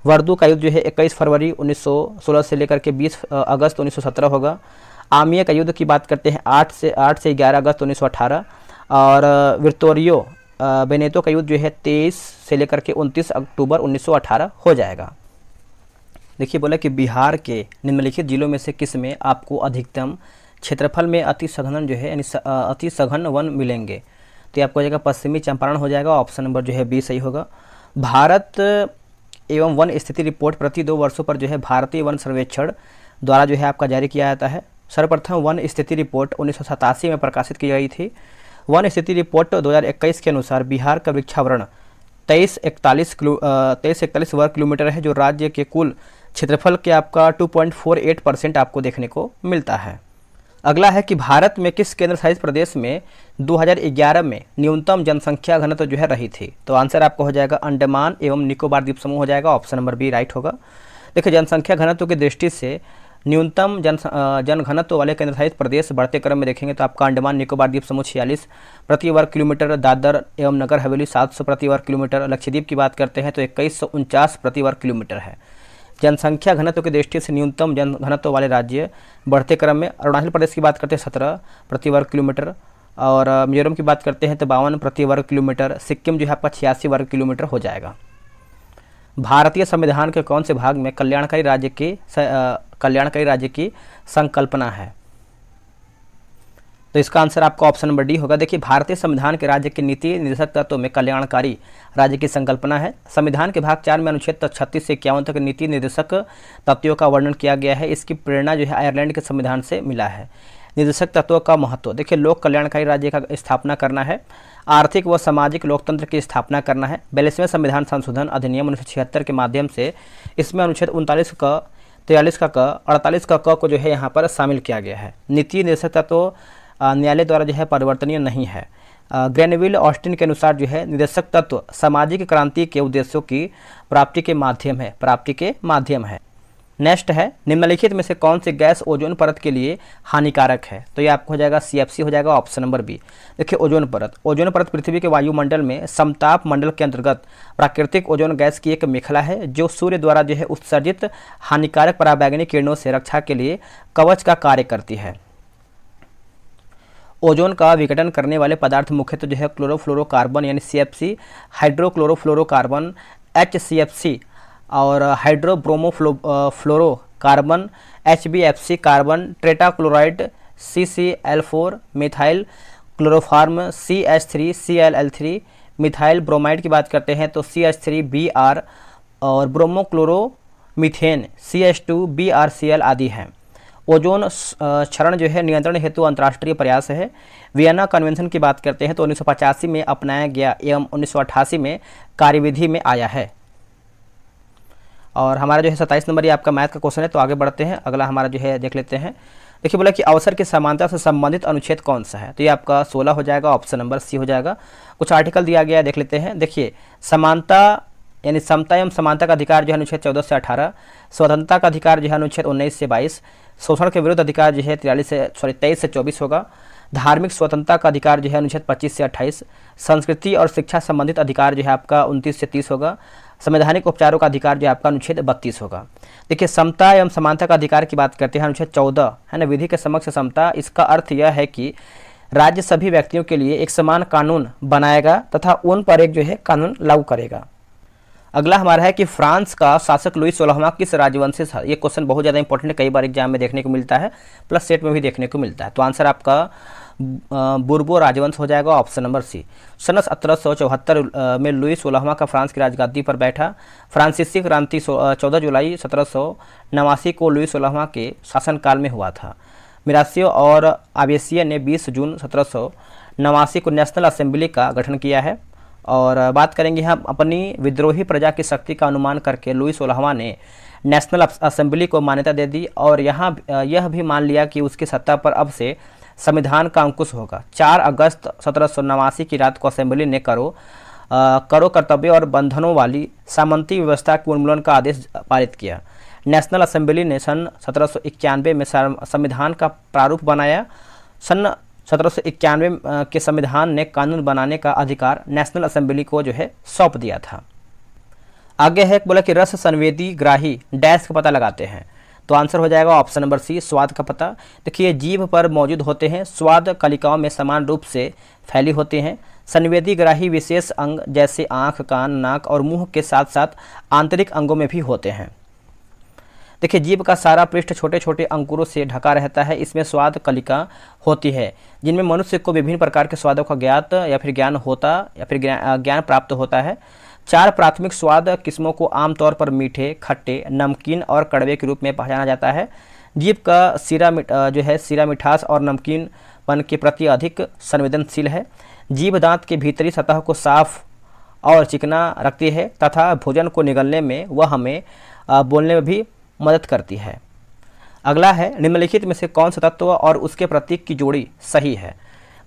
वर्दू का युद्ध जो है 21 फरवरी 1916 से लेकर के 20 अगस्त 1917 होगा। आमिया का युद्ध की बात करते हैं 8 से 11 अगस्त 1918 और विक्टोरियो बेनेतो का युद्ध जो है 23 से लेकर के 29 अक्टूबर 1918 हो जाएगा। देखिए बोला कि बिहार के निम्नलिखित जिलों में से किस में आपको अधिकतम क्षेत्रफल में अति सघन जो है यानी अति सघन वन मिलेंगे? तो ये आपको हो जाएगा पश्चिमी चंपारण हो जाएगा, ऑप्शन नंबर जो है बी सही होगा। भारत एवं वन स्थिति रिपोर्ट प्रति 2 वर्षों पर जो है भारतीय वन सर्वेक्षण द्वारा जो है आपका जारी किया जाता है। सर्वप्रथम वन स्थिति रिपोर्ट 1987 में प्रकाशित की गई थी। वन स्थिति रिपोर्ट 2021 के अनुसार बिहार का वृक्षावरण 2341 वर्ग किलोमीटर है, जो राज्य के कुल क्षेत्रफल के आपका 2.48% आपको देखने को मिलता है। अगला है कि भारत में किस केंद्र शासित प्रदेश में 2011 में न्यूनतम जनसंख्या घनत्व जो है रही थी? तो आंसर आपको हो जाएगा अंडमान एवं निकोबार द्वीप समूह हो जाएगा, ऑप्शन नंबर बी राइट होगा। देखिए जनसंख्या घनत्व की दृष्टि से न्यूनतम जनघनत्व वाले केंद्र शासित प्रदेश बढ़ते क्रम में देखेंगे तो आपका अंडमान निकोबार द्वीप समूह 46 प्रति वर्ग किलोमीटर, दादर एवं नगर हवेली 700 प्रति वर्ग किलोमीटर, लक्षद्वीप की बात करते हैं तो 2149 प्रति वर्ग किलोमीटर है। जनसंख्या घनत्व की दृष्टि से न्यूनतम जनघनत्व वाले राज्य बढ़ते क्रम में अरुणाचल प्रदेश की बात करते हैं 17 प्रति वर्ग किलोमीटर और मिजोरम की बात करते हैं तो 52 प्रति वर्ग किलोमीटर, सिक्किम जो है आपका 86 वर्ग किलोमीटर हो जाएगा। भारतीय संविधान के कौन से भाग में कल्याणकारी राज्य की संकल्पना है? तो इसका आंसर आपका ऑप्शन नंबर डी होगा। देखिए, भारतीय संविधान के राज्य के नीति निर्देशक तत्व में कल्याणकारी राज्य की संकल्पना है। संविधान के भाग 4 में अनुच्छेद 36 से 51 तक नीति निर्देशक तत्वों का वर्णन किया गया है। इसकी प्रेरणा जो है आयरलैंड के संविधान से मिला है। निर्देशक तत्वों का महत्व, देखिए, लोक कल्याणकारी राज्य का स्थापना करना है, आर्थिक व सामाजिक लोकतंत्र की स्थापना करना है। 42वें संविधान संशोधन अधिनियम 1976 के माध्यम से इसमें अनुच्छेद 39 का 43 का क 48 का क को जो है यहाँ पर शामिल किया गया है। नीति निर्देशक तत्व न्यायालय द्वारा जो है परिवर्तनीय नहीं है। ग्रेनविल ऑस्टिन के अनुसार जो है निर्देशक तत्व सामाजिक क्रांति के उद्देश्यों की प्राप्ति के माध्यम है। नेक्स्ट है, निम्नलिखित में से कौन सी गैस ओजोन परत के लिए हानिकारक है? तो ये आपको हो जाएगा CFC हो जाएगा, ऑप्शन नंबर बी। देखिए, ओजोन परत पृथ्वी के वायुमंडल में समताप मंडल के अंतर्गत प्राकृतिक ओजोन गैस की एक मेखला है जो सूर्य द्वारा जो है उत्सर्जित हानिकारक पराबैंगनी किरणों से रक्षा के लिए कवच का कार्य करती है। ओजोन का विघटन करने वाले पदार्थ मुख्यतः जो है क्लोरोफ्लोरोकार्बन यानी CFC, हाइड्रोक्लोरोफ्लोरोकार्बन HCFC और हाइड्रोब्रोमोफ्लोरोकार्बन HBFC, carbon tetrachloride CCl4, methyl chloroform CH3Cl3, methyl bromide की बात करते हैं तो CH3Br और ब्रोमोक्लोरोमीथेन CH2BrCl आदि हैं। ओजोन क्षरण जो है नियंत्रण हेतु अंतर्राष्ट्रीय प्रयास है। वियना कन्वेंशन की बात करते हैं तो 1985 में अपनाया गया एवं 1988 में कार्यविधि में आया है। और हमारा जो है 27 नंबर ये आपका मैथ का क्वेश्चन है। तो आगे बढ़ते हैं, अगला हमारा जो है देख लेते हैं। देखिए, बोला कि अवसर की समानता से संबंधित अनुच्छेद कौन सा है? तो ये आपका 16 हो जाएगा, ऑप्शन नंबर सी हो जाएगा। कुछ आर्टिकल दिया गया है, देख लेते हैं। देखिए, समानता यानी समता एवं समानता का अधिकार जो है अनुच्छेद 14 से 18, स्वतंत्रता का अधिकार जो है अनुच्छेद 19 से 22, शोषण के विरुद्ध अधिकार जो है 23 से 24 होगा, धार्मिक स्वतंत्रता का अधिकार जो है अनुच्छेद 25 से 28, संस्कृति और शिक्षा संबंधित अधिकार जो है आपका 29 से 30 होगा, संवैधानिक उपचारों का अधिकार जो है आपका अनुच्छेद 32 होगा। देखिए, समता एवं समानता का अधिकार की बात करते हैं अनुच्छेद 14 है ना, विधि के समक्ष समता। इसका अर्थ यह है कि राज्य सभी व्यक्तियों के लिए एक समान कानून बनाएगा तथा उन पर एक जो है कानून लागू करेगा। अगला हमारा है कि फ्रांस का शासक लुई 16वां किस राजवंशी था? ये क्वेश्चन बहुत ज़्यादा इंपॉर्टेंट है, कई बार एग्जाम में देखने को मिलता है, प्लस सेट में भी देखने को मिलता है। तो आंसर आपका बुर्बो राजवंश हो जाएगा, ऑप्शन नंबर सी। सन 1774 में लुई 16वां का फ्रांस की राजगद्दी पर बैठा। फ्रांसीसी क्रांति 14 जुलाई 1789 को लुई 16वां के शासनकाल में हुआ था। मिरासियो और आवेसिया ने 20 जून 1789 को नेशनल असेंबली का गठन किया है। और बात करेंगे हम अपनी विद्रोही प्रजा की शक्ति का अनुमान करके लुई 16वां ने नेशनल असेंबली को मान्यता दे दी और यहाँ यह भी मान लिया कि उसकी सत्ता पर अब से संविधान का अंकुश होगा। 4 अगस्त 1789 की रात को असेंबली ने करो कर्तव्य और बंधनों वाली सामंती व्यवस्था के उन्मूलन का आदेश पारित किया। नेशनल असेंबली ने सन 1791 में संविधान का प्रारूप बनाया। सन 1791 के संविधान ने कानून बनाने का अधिकार नेशनल असेंबली को जो है सौंप दिया था। आगे है बोला कि रस संवेदी ग्राही डैश का पता लगाते हैं। तो आंसर हो जाएगा ऑप्शन नंबर सी, स्वाद का पता। देखिए, जीभ पर मौजूद होते हैं, स्वाद कलिकाओं में समान रूप से फैली होते हैं। संवेदी ग्राही विशेष अंग जैसे आँख, कान, नाक और मुंह के साथ साथ आंतरिक अंगों में भी होते हैं। देखिए, जीभ का सारा पृष्ठ छोटे छोटे अंकुरों से ढका रहता है। इसमें स्वाद कलिका होती है जिनमें मनुष्य को विभिन्न प्रकार के स्वादों का ज्ञान प्राप्त होता है। 4 प्राथमिक स्वाद किस्मों को आमतौर पर मीठे, खट्टे, नमकीन और कड़वे के रूप में पहचाना जाता है। जीभ का सिरा मिठास और नमकीनपन के प्रति अधिक संवेदनशील है। जीभ दांत की भीतरी सतह को साफ और चिकना रखती है तथा भोजन को निगलने में व हमें बोलने में भी मदद करती है। अगला है, निम्नलिखित में से कौन सा तत्व और उसके प्रतीक की जोड़ी सही है?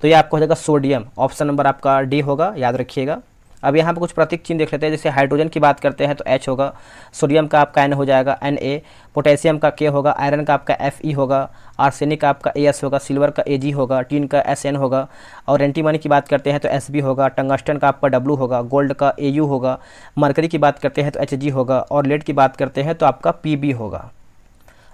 तो ये आपको हो जाएगा सोडियम, ऑप्शन नंबर आपका डी होगा, याद रखिएगा। अब यहाँ पे कुछ प्रतीक चिन्ह देख लेते हैं। जैसे हाइड्रोजन की बात करते हैं तो H होगा, सोडियम का आपका N हो जाएगा Na, पोटेशियम का K होगा, आयरन का आपका Fe होगा, आर्सेनिक का आपका As होगा, सिल्वर का Ag होगा, टीन का Sn होगा और एंटीमनी की बात करते हैं तो Sb होगा, टंगस्टन का आपका W होगा, गोल्ड का Au होगा, मरकरी की बात करते हैं तो Hg होगा और लेड की बात करते हैं तो आपका Pb होगा।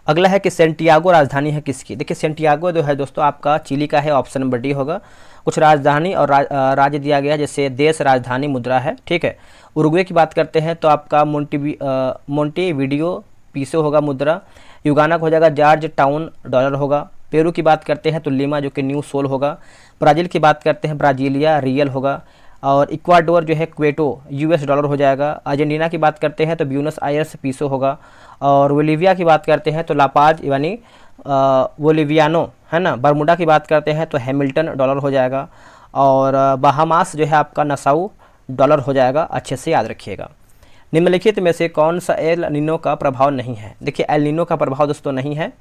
अगला है कि सेंटियागो राजधानी है किसकी? देखिए, सेंटियागो जो है दोस्तों आपका चिली का है, ऑप्शन नंबर डी होगा। कुछ राजधानी और राज्य दिया गया है, जैसे देश, राजधानी, मुद्रा है, ठीक है। उरुग्वे की बात करते हैं तो आपका मोंटेविडियो पीसो होगा मुद्रा। युगाना का हो जाएगा जॉर्ज टाउन, डॉलर होगा। पेरू की बात करते हैं तो लीमा जो कि न्यू सोल होगा। ब्राज़ील की बात करते हैं ब्राजीलिया रियल होगा। और इक्वाडोर जो है क्वेटो यूएस डॉलर हो जाएगा। अर्जेंटीना की बात करते हैं तो ब्यूनस आयर्स पीसो होगा। और बोलिविया की बात करते हैं तो लापाज यानी बोलिवियानो है ना। बरमुडा की बात करते हैं तो हैमिल्टन डॉलर हो जाएगा। और बहामास जो है आपका नसाउ डॉलर हो जाएगा। अच्छे से याद रखिएगा। निम्नलिखित में से कौन सा एल नीनो का प्रभाव नहीं है? देखिए एल नीनो का प्रभाव दोस्तों नहीं है,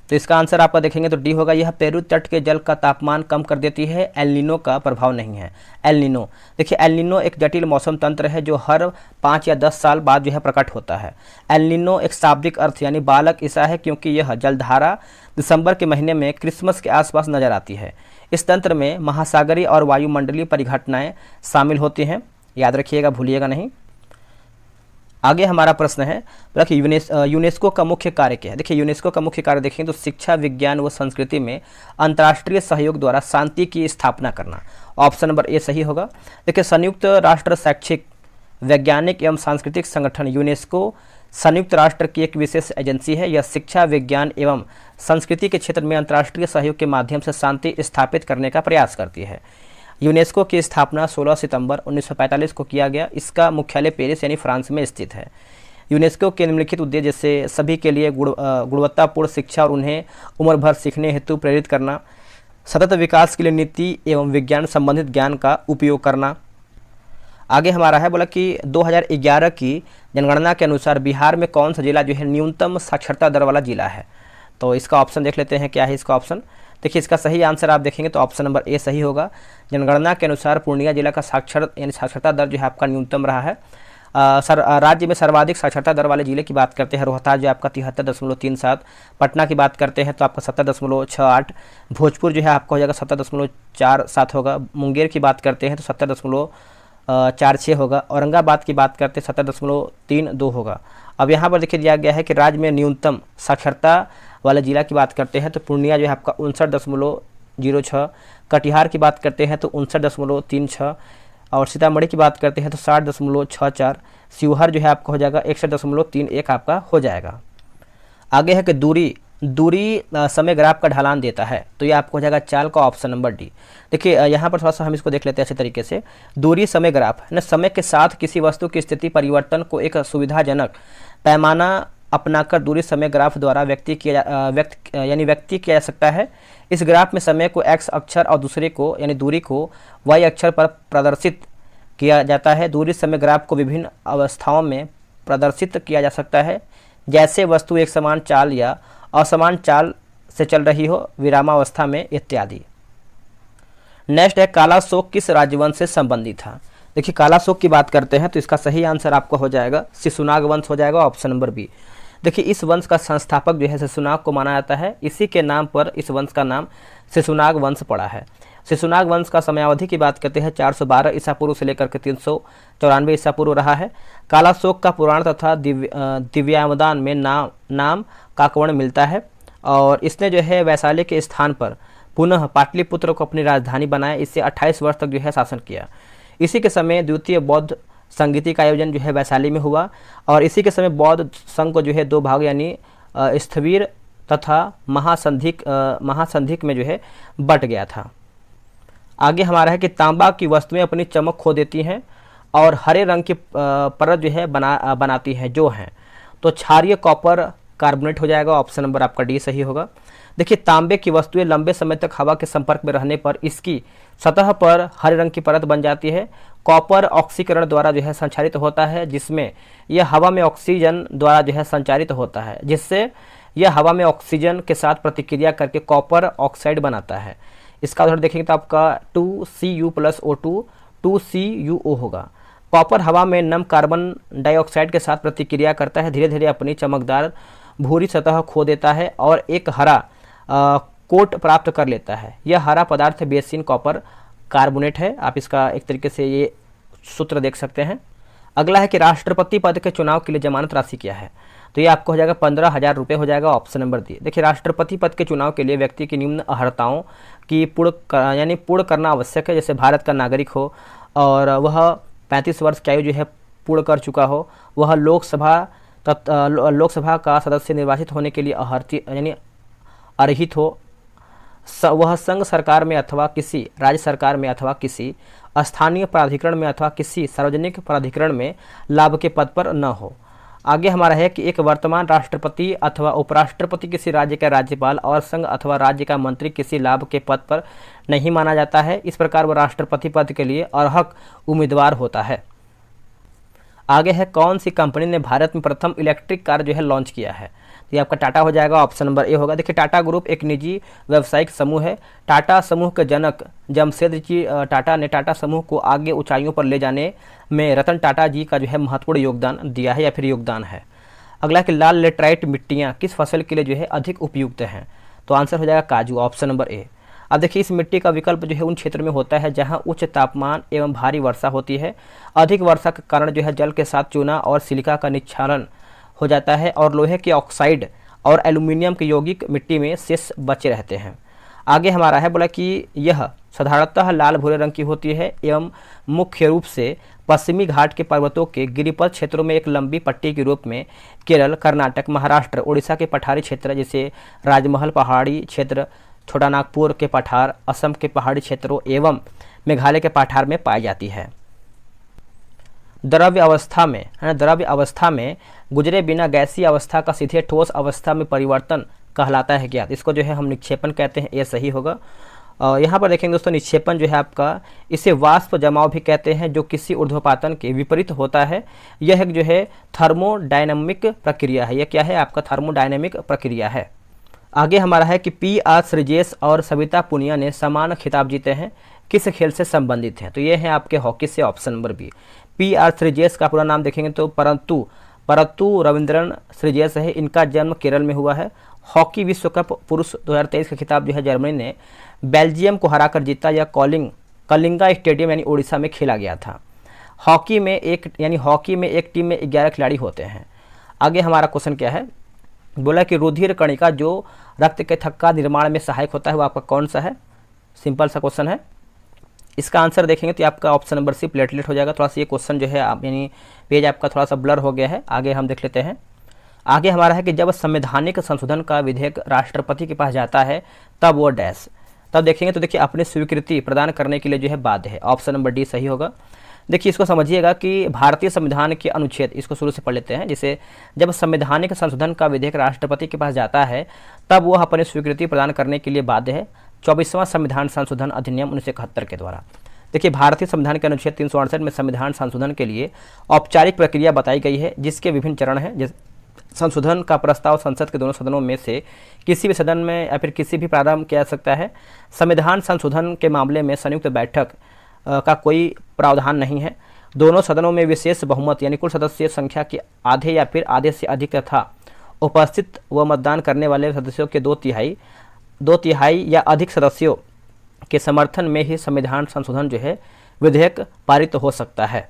तो इसका आंसर आपका देखेंगे तो डी होगा। यह पेरू तट के जल का तापमान कम कर देती है। एल नीनो का प्रभाव नहीं है। एल नीनो देखिए, एल नीनो एक जटिल मौसम तंत्र है जो हर 5 या 10 साल बाद जो है प्रकट होता है। एल नीनो एक शाब्दिक अर्थ यानी बालक ईसा है, क्योंकि यह जलधारा दिसंबर के महीने में क्रिसमस के आसपास नजर आती है। इस तंत्र में महासागरीय और वायुमंडलीय परिघटनाएं शामिल होती हैं। याद रखिएगा, भूलिएगा नहीं। आगे हमारा प्रश्न है कि यूनेस्को का मुख्य कार्य क्या है? देखिए यूनेस्को का मुख्य कार्य देखेंगे तो शिक्षा, विज्ञान व संस्कृति में अंतर्राष्ट्रीय सहयोग द्वारा शांति की स्थापना करना। ऑप्शन नंबर ए सही होगा। देखिए संयुक्त राष्ट्र शैक्षिक, वैज्ञानिक एवं सांस्कृतिक संगठन यूनेस्को संयुक्त राष्ट्र की एक विशेष एजेंसी है। यह शिक्षा, विज्ञान एवं संस्कृति के क्षेत्र में अंतर्राष्ट्रीय सहयोग के माध्यम से शांति स्थापित करने का प्रयास करती है। यूनेस्को की स्थापना 16 सितंबर 1945 को किया गया। इसका मुख्यालय पेरिस यानी फ्रांस में स्थित है। यूनेस्को के निम्नलिखित उद्देश्य जैसे सभी के लिए गुणवत्तापूर्ण शिक्षा और उन्हें उम्र भर सीखने हेतु प्रेरित करना, सतत विकास के लिए नीति एवं विज्ञान संबंधित ज्ञान का उपयोग करना। आगे हमारा है बोला कि 2011 की जनगणना के अनुसार बिहार में कौन सा जिला जो है न्यूनतम साक्षरता दर वाला जिला है? तो इसका ऑप्शन देख लेते हैं, क्या है इसका ऑप्शन। देखिए इसका सही आंसर आप देखेंगे तो ऑप्शन नंबर ए सही होगा। जनगणना के अनुसार पूर्णिया जिला का साक्षरता दर जो है आपका न्यूनतम रहा है। राज्य में सर्वाधिक साक्षरता दर वाले जिले की बात करते हैं रोहतास जो आपका 73.37, पटना की बात करते हैं तो आपका 70.68, भोजपुर जो है आपका हो जाएगा 70.47 होगा। मुंगेर की बात करते हैं तो 70.46 होगा। औरंगाबाद की बात करते हैं 70.32 होगा। अब यहाँ पर देखिए दिया गया है कि राज्य में न्यूनतम साक्षरता वाले जिला की बात करते हैं तो पूर्णिया जो है आपका 59.06, कटिहार की बात करते हैं तो 59.36 और सीतामढ़ी की बात करते हैं तो 60.64, शिवहर जो है आपका हो जाएगा 61.31 आपका हो जाएगा। आगे है कि दूरी समय ग्राफ का ढलान देता है, तो ये आपको हो जाएगा चाल का ऑप्शन नंबर डी। देखिए यहाँ पर थोड़ा सा हम इसको देख लेते हैं अच्छे तरीके से। दूरी समय ग्राफ है ना, समय के साथ किसी वस्तु की स्थिति परिवर्तन को एक सुविधाजनक पैमाना अपनाकर दूरी समय ग्राफ द्वारा व्यक्त किया जा सकता है। इस ग्राफ में समय को x अक्षर और दूसरे को यानी दूरी को y अक्षर पर प्रदर्शित किया जाता है। दूरी समय ग्राफ को विभिन्न अवस्थाओं में प्रदर्शित किया जा सकता है, जैसे वस्तु एक समान चाल या असमान चाल से चल रही हो, विरामावस्था में इत्यादि। नेक्स्ट है काला शोक किस राजवंश से संबंधित था? देखिए काला शोक की बात करते हैं तो इसका सही आंसर आपका हो जाएगा शिशुनाग वंश हो जाएगा, ऑप्शन नंबर बी। देखिए इस वंश का संस्थापक जो है शिशुनाग को माना जाता है। इसी के नाम पर इस वंश का नाम शिशुनाग वंश पड़ा है। शिशुनाग वंश का समयावधि की बात करते हैं 412 ईसा पूर्व से लेकर के 394 ईसा पूर्व रहा है। काला शोक का पुराण तथा दिव्यावदान में नाम काकवण मिलता है और इसने जो है वैशाली के स्थान पर पुनः पाटलिपुत्र को अपनी राजधानी बनाया। इससे 28 वर्ष तक जो है शासन किया। इसी के समय द्वितीय बौद्ध संगीति का आयोजन जो है वैशाली में हुआ और इसी के समय बौद्ध संघ को जो है 2 भाग यानी स्थविर तथा महासंधिक में जो है बट गया था। आगे हमारा है कि तांबा की वस्तुएं अपनी चमक खो देती हैं और हरे रंग की परत जो है बनाती हैं जो हैं, तो क्षारीय कॉपर कार्बोनेट हो जाएगा, ऑप्शन नंबर आपका डी सही होगा। देखिए तांबे की वस्तुएं लंबे समय तक हवा के संपर्क में रहने पर इसकी सतह पर हरे रंग की परत बन जाती है। कॉपर ऑक्सीकरण द्वारा जो है संचारित होता है, जिसमें यह हवा में ऑक्सीजन द्वारा जो है संचारित होता है, जिससे यह हवा में ऑक्सीजन के साथ प्रतिक्रिया करके कॉपर ऑक्साइड बनाता है। इसका उदाहरण देखेंगे तो आपका 2Cu+O2 2CuO होगा। कॉपर हवा में नम कार्बन डाइऑक्साइड के साथ प्रतिक्रिया करता है, धीरे धीरे अपनी चमकदार भूरी सतह खो देता है और एक हरा कोट प्राप्त कर लेता है। यह हरा पदार्थ बेसिन कॉपर कार्बोनेट है। आप इसका एक तरीके से ये सूत्र देख सकते हैं। अगला है कि राष्ट्रपति पद के चुनाव के लिए जमानत राशि क्या है? तो ये आपको हो जाएगा 15,000 रुपये हो जाएगा, ऑप्शन नंबर डी। देखिए राष्ट्रपति पद के चुनाव के लिए व्यक्ति की निम्न अर्हताओं की पूर्ण करना आवश्यक है, जैसे भारत का नागरिक हो और वह 35 वर्ष की आयु जो है पूर्ण कर चुका हो, वह लोकसभा का सदस्य निर्वाचित होने के लिए अर्हित हो, वह संघ सरकार में अथवा किसी राज्य सरकार में अथवा किसी स्थानीय प्राधिकरण में अथवा किसी सार्वजनिक प्राधिकरण में लाभ के पद पर न हो। आगे हमारा है कि एक वर्तमान राष्ट्रपति अथवा उपराष्ट्रपति किसी राज्य का राज्यपाल और संघ अथवा राज्य का मंत्री किसी लाभ के पद पर नहीं माना जाता है। इस प्रकार वह राष्ट्रपति पद के लिए अर्हक उम्मीदवार होता है। आगे है कौन सी कंपनी ने भारत में प्रथम इलेक्ट्रिक कार जो है लॉन्च किया है। तो ये आपका टाटा हो जाएगा, ऑप्शन नंबर ए होगा। देखिए टाटा ग्रुप एक निजी व्यावसायिक समूह है। टाटा समूह के जनक जमशेद जी टाटा ने टाटा समूह को आगे ऊंचाइयों पर ले जाने में रतन टाटा जी का जो है महत्वपूर्ण योगदान दिया है या फिर योगदान है। अगला कि लाल लेटराइट मिट्टियाँ किस फसल के लिए जो है अधिक उपयुक्त हैं। तो आंसर हो जाएगा काजू, ऑप्शन नंबर ए। अब देखिए इस मिट्टी का विकल्प जो है उन क्षेत्र में होता है जहां उच्च तापमान एवं भारी वर्षा होती है। अधिक वर्षा के कारण जो है जल के साथ चूना और सिलिका का निक्षालन हो जाता है और लोहे के ऑक्साइड और एल्यूमिनियम के यौगिक मिट्टी में शेष बचे रहते हैं। आगे हमारा है बोला कि यह साधारणतः लाल भूरे रंग की होती है एवं मुख्य रूप से पश्चिमी घाट के पर्वतों के गिरिपथ क्षेत्रों में एक लंबी पट्टी के रूप में केरल, कर्नाटक, महाराष्ट्र, उड़ीसा के पठारी क्षेत्र जैसे राजमहल पहाड़ी क्षेत्र, छोटा नागपुर के पठार, असम के पहाड़ी क्षेत्रों एवं मेघालय के पठार में पाई जाती है। द्रव्य अवस्था में गुजरे बिना गैसीय अवस्था का सीधे ठोस अवस्था में परिवर्तन कहलाता है क्या। इसको जो है हम निक्षेपण कहते हैं, ये सही होगा। यहाँ पर देखेंगे दोस्तों निक्षेपण जो है आपका, इसे वाष्प जमाव भी कहते हैं जो किसी ऊर्ध्वपातन के विपरीत होता है। यह जो है थर्मोडायनामिक प्रक्रिया है। यह क्या है आपका थर्मोडायनामिक प्रक्रिया है। आगे हमारा है कि पी.आर. श्रीजेश और सविता पुनिया ने समान खिताब जीते हैं, किस खेल से संबंधित हैं। तो ये है आपके हॉकी से, option number B. P R. Sreejesh का पूरा नाम देखेंगे तो परंतु रविंद्रन श्रीजेश है। इनका जन्म केरल में हुआ है। हॉकी विश्व कप पुरुष 2023 का खिताब जो है जर्मनी ने बेल्जियम को हराकर जीता। यह कलिंगा स्टेडियम यानी उड़ीसा में खेला गया था। हॉकी में एक टीम में 11 खिलाड़ी होते हैं। आगे हमारा क्वेश्चन क्या है, बोला कि रुधिर कणिका जो रक्त के थक्का निर्माण में सहायक होता है वो आपका कौन सा है। सिंपल सा क्वेश्चन है। इसका आंसर देखेंगे तो आपका ऑप्शन नंबर सी प्लेटलेट हो जाएगा। थोड़ा सा ये क्वेश्चन जो है आप यानी पेज आपका थोड़ा सा ब्लर हो गया है। आगे हम देख लेते हैं। आगे हमारा है कि जब संवैधानिक संशोधन का विधेयक राष्ट्रपति के पास जाता है तब वो डैश, तब देखेंगे तो देखिए अपनी स्वीकृति प्रदान करने के लिए जो है बाध्य है। ऑप्शन नंबर डी सही होगा। देखिए इसको समझिएगा कि भारतीय संविधान के अनुच्छेद, इसको शुरू से पढ़ लेते हैं। जैसे जब संवैधानिक संशोधन का विधेयक राष्ट्रपति के पास जाता है तब वह अपनी स्वीकृति प्रदान करने के लिए बाध्य है। 24वां संविधान संशोधन अधिनियम 1971 के द्वारा। देखिए भारतीय संविधान के अनुच्छेद 368 में संविधान संशोधन के लिए औपचारिक प्रक्रिया बताई गई है जिसके विभिन्न चरण हैं। संशोधन का प्रस्ताव संसद के दोनों सदनों में से किसी भी सदन में या फिर किसी भी प्रारंभ किया जा सकता है। संविधान संशोधन के मामले में संयुक्त बैठक का कोई प्रावधान नहीं है। दोनों सदनों में विशेष बहुमत यानी कुल सदस्य संख्या के आधे या फिर आधे से अधिक तथा उपस्थित व मतदान करने वाले सदस्यों के दो तिहाई या अधिक सदस्यों के समर्थन में ही संविधान संशोधन जो है विधेयक पारित हो सकता है।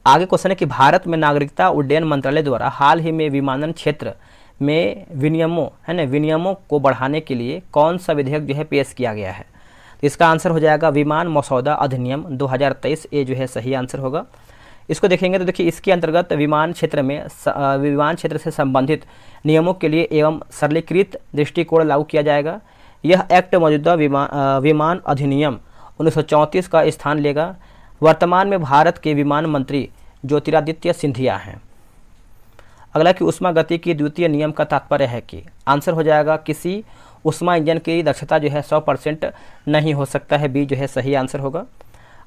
आगे क्वेश्चन है कि भारत में नागरिकता उड्डयन मंत्रालय द्वारा हाल ही में विमानन क्षेत्र में विनियमों को बढ़ाने के लिए कौन सा विधेयक जो है पेश किया गया है। तो इसका आंसर हो जाएगा विमान मसौदा अधिनियम 2023। ये जो है सही आंसर होगा। इसको देखेंगे तो देखिए इसके अंतर्गत विमान क्षेत्र से संबंधित नियमों के लिए एवं सरलीकृत दृष्टिकोण लागू किया जाएगा। यह एक्ट मौजूदा विमान अधिनियम 1934 का स्थान लेगा। वर्तमान में भारत के विमान मंत्री ज्योतिरादित्य सिंधिया हैं। अगला कि ऊष्मा गति की द्वितीय नियम का तात्पर्य है कि आंसर हो जाएगा किसी ऊष्मा इंजन की दक्षता जो है 100% नहीं हो सकता है। बी जो है सही आंसर होगा।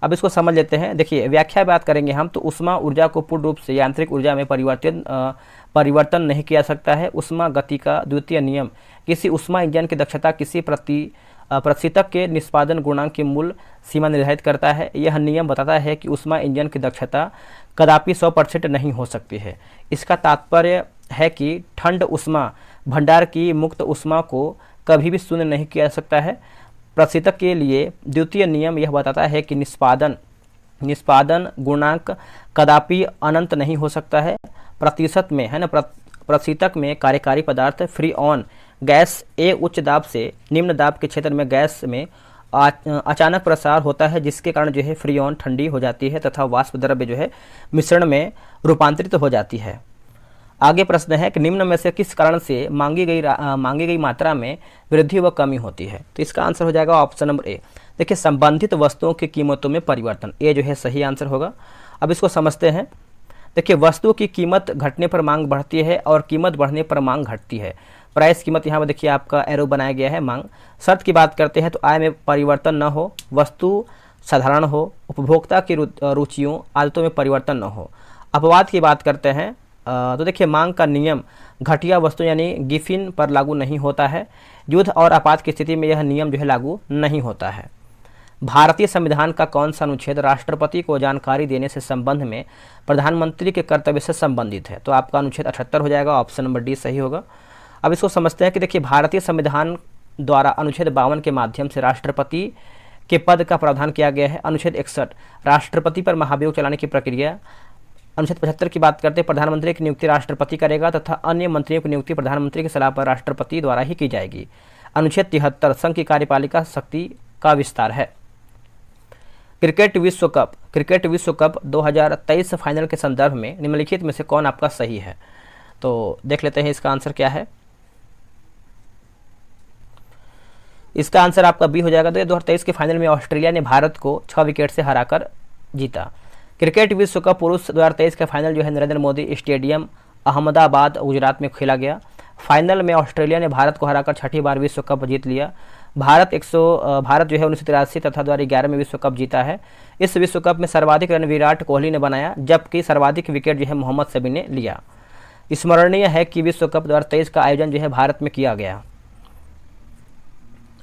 अब इसको समझ लेते हैं। देखिए व्याख्या बात करेंगे हम तो ऊष्मा ऊर्जा को पूर्ण रूप से यांत्रिक ऊर्जा में परिवर्तन नहीं किया सकता है। ऊष्मा गति का द्वितीय नियम किसी ऊष्मा इंजन की दक्षता किसी प्रतिशतक के निष्पादन गुणांक की मूल सीमा निर्धारित करता है। यह नियम बताता है कि ऊष्मा इंजन की दक्षता कदापि 100% नहीं हो सकती है। इसका तात्पर्य है कि ठंड ऊष्मा भंडार की मुक्त ऊष्मा को कभी भी शून्य नहीं किया जा सकता है। प्रतिशतक के लिए द्वितीय नियम यह बताता है कि निष्पादन गुणांक कदापि अनंत नहीं हो सकता है। प्रतिशतक में कार्यकारी पदार्थ फ्री ऑन गैस ए उच्च दाब से निम्न दाब के क्षेत्र में गैस में अचानक प्रसार होता है जिसके कारण जो है फ्री ऑन ठंडी हो जाती है तथा वाष्प द्रव्य जो है मिश्रण में रूपांतरित हो जाती है। आगे प्रश्न है कि निम्न में से किस कारण से मांगी गई मात्रा में वृद्धि व कमी होती है? तो इसका आंसर हो जाएगा ऑप्शन नंबर ए। देखिए, संबंधित वस्तुओं की कीमतों में परिवर्तन, ये जो है सही आंसर होगा। अब इसको समझते हैं। देखिए, वस्तु की कीमत घटने पर मांग बढ़ती है और कीमत बढ़ने पर मांग घटती है। प्राइस कीमत यहाँ पर देखिए आपका एरो बनाया गया है। मांग शर्त की बात करते हैं तो आय में परिवर्तन न हो, वस्तु साधारण हो, उपभोक्ता की रुचियों आदतों में परिवर्तन न हो। अपवाद की बात करते हैं तो देखिए, मांग का नियम घटिया वस्तु यानी गिफिन पर लागू नहीं होता है। युद्ध और आपात की स्थिति में यह नियम जो है लागू नहीं होता है। भारतीय संविधान का कौन सा अनुच्छेद राष्ट्रपति को जानकारी देने से संबंध में प्रधानमंत्री के कर्तव्य से संबंधित है? तो आपका अनुच्छेद 78 हो जाएगा, ऑप्शन नंबर डी सही होगा। अब इसको समझते हैं कि देखिए, भारतीय संविधान द्वारा अनुच्छेद 52 के माध्यम से राष्ट्रपति के पद का प्रावधान किया गया है। अनुच्छेद 61 राष्ट्रपति पर महाभियोग चलाने की प्रक्रिया। अनुच्छेद 75 की बात करते हैं, प्रधानमंत्री की नियुक्ति राष्ट्रपति करेगा तथा अन्य मंत्रियों की नियुक्ति प्रधानमंत्री की सलाह पर राष्ट्रपति द्वारा ही की जाएगी। अनुच्छेद 73 संघ की कार्यपालिका शक्ति का विस्तार है। क्रिकेट विश्व कप 2023 फाइनल के संदर्भ में निम्नलिखित में से कौन आपका सही है? तो देख लेते हैं इसका आंसर क्या है। इसका आंसर आपका बी हो जाएगा। तो 2023 के फाइनल में ऑस्ट्रेलिया ने भारत को 6 विकेट से हराकर जीता। क्रिकेट विश्व कप पुरुष 2023 का फाइनल जो है नरेंद्र मोदी स्टेडियम अहमदाबाद गुजरात में खेला गया। फाइनल में ऑस्ट्रेलिया ने भारत को हराकर छठी बार विश्व कप जीत लिया। भारत जो है 1983 तथा 2011 में विश्व कप जीता है। इस विश्व कप में सर्वाधिक रन विराट कोहली ने बनाया, जबकि सर्वाधिक विकेट जो है मोहम्मद शमी ने लिया। स्मरणीय है कि विश्व कप 2023 का आयोजन जो है भारत में किया गया।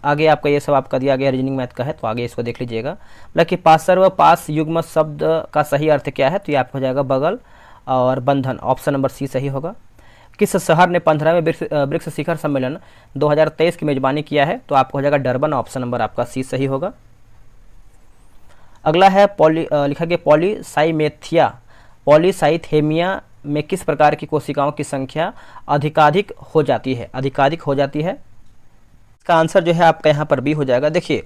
आगे आपका ये सब आपका दिया गया रीजनिंग मैथ का है, तो आगे इसको देख लीजिएगा। मतलब कि पासर व पास युग्म शब्द का सही अर्थ क्या है? तो ये आपको हो जाएगा बगल और बंधन, ऑप्शन नंबर सी सही होगा। किस शहर ने 15वें ब्रिक्स शिखर सम्मेलन 2023 की मेजबानी किया है? तो आपको हो जाएगा डरबन, ऑप्शन नंबर आपका सी सही होगा। अगला है लिखा गया पॉलीसाइथेमिया में किस प्रकार की कोशिकाओं की संख्या अधिकाधिक हो जाती है? इसका आंसर जो है आपका यहाँ पर बी हो जाएगा। देखिए,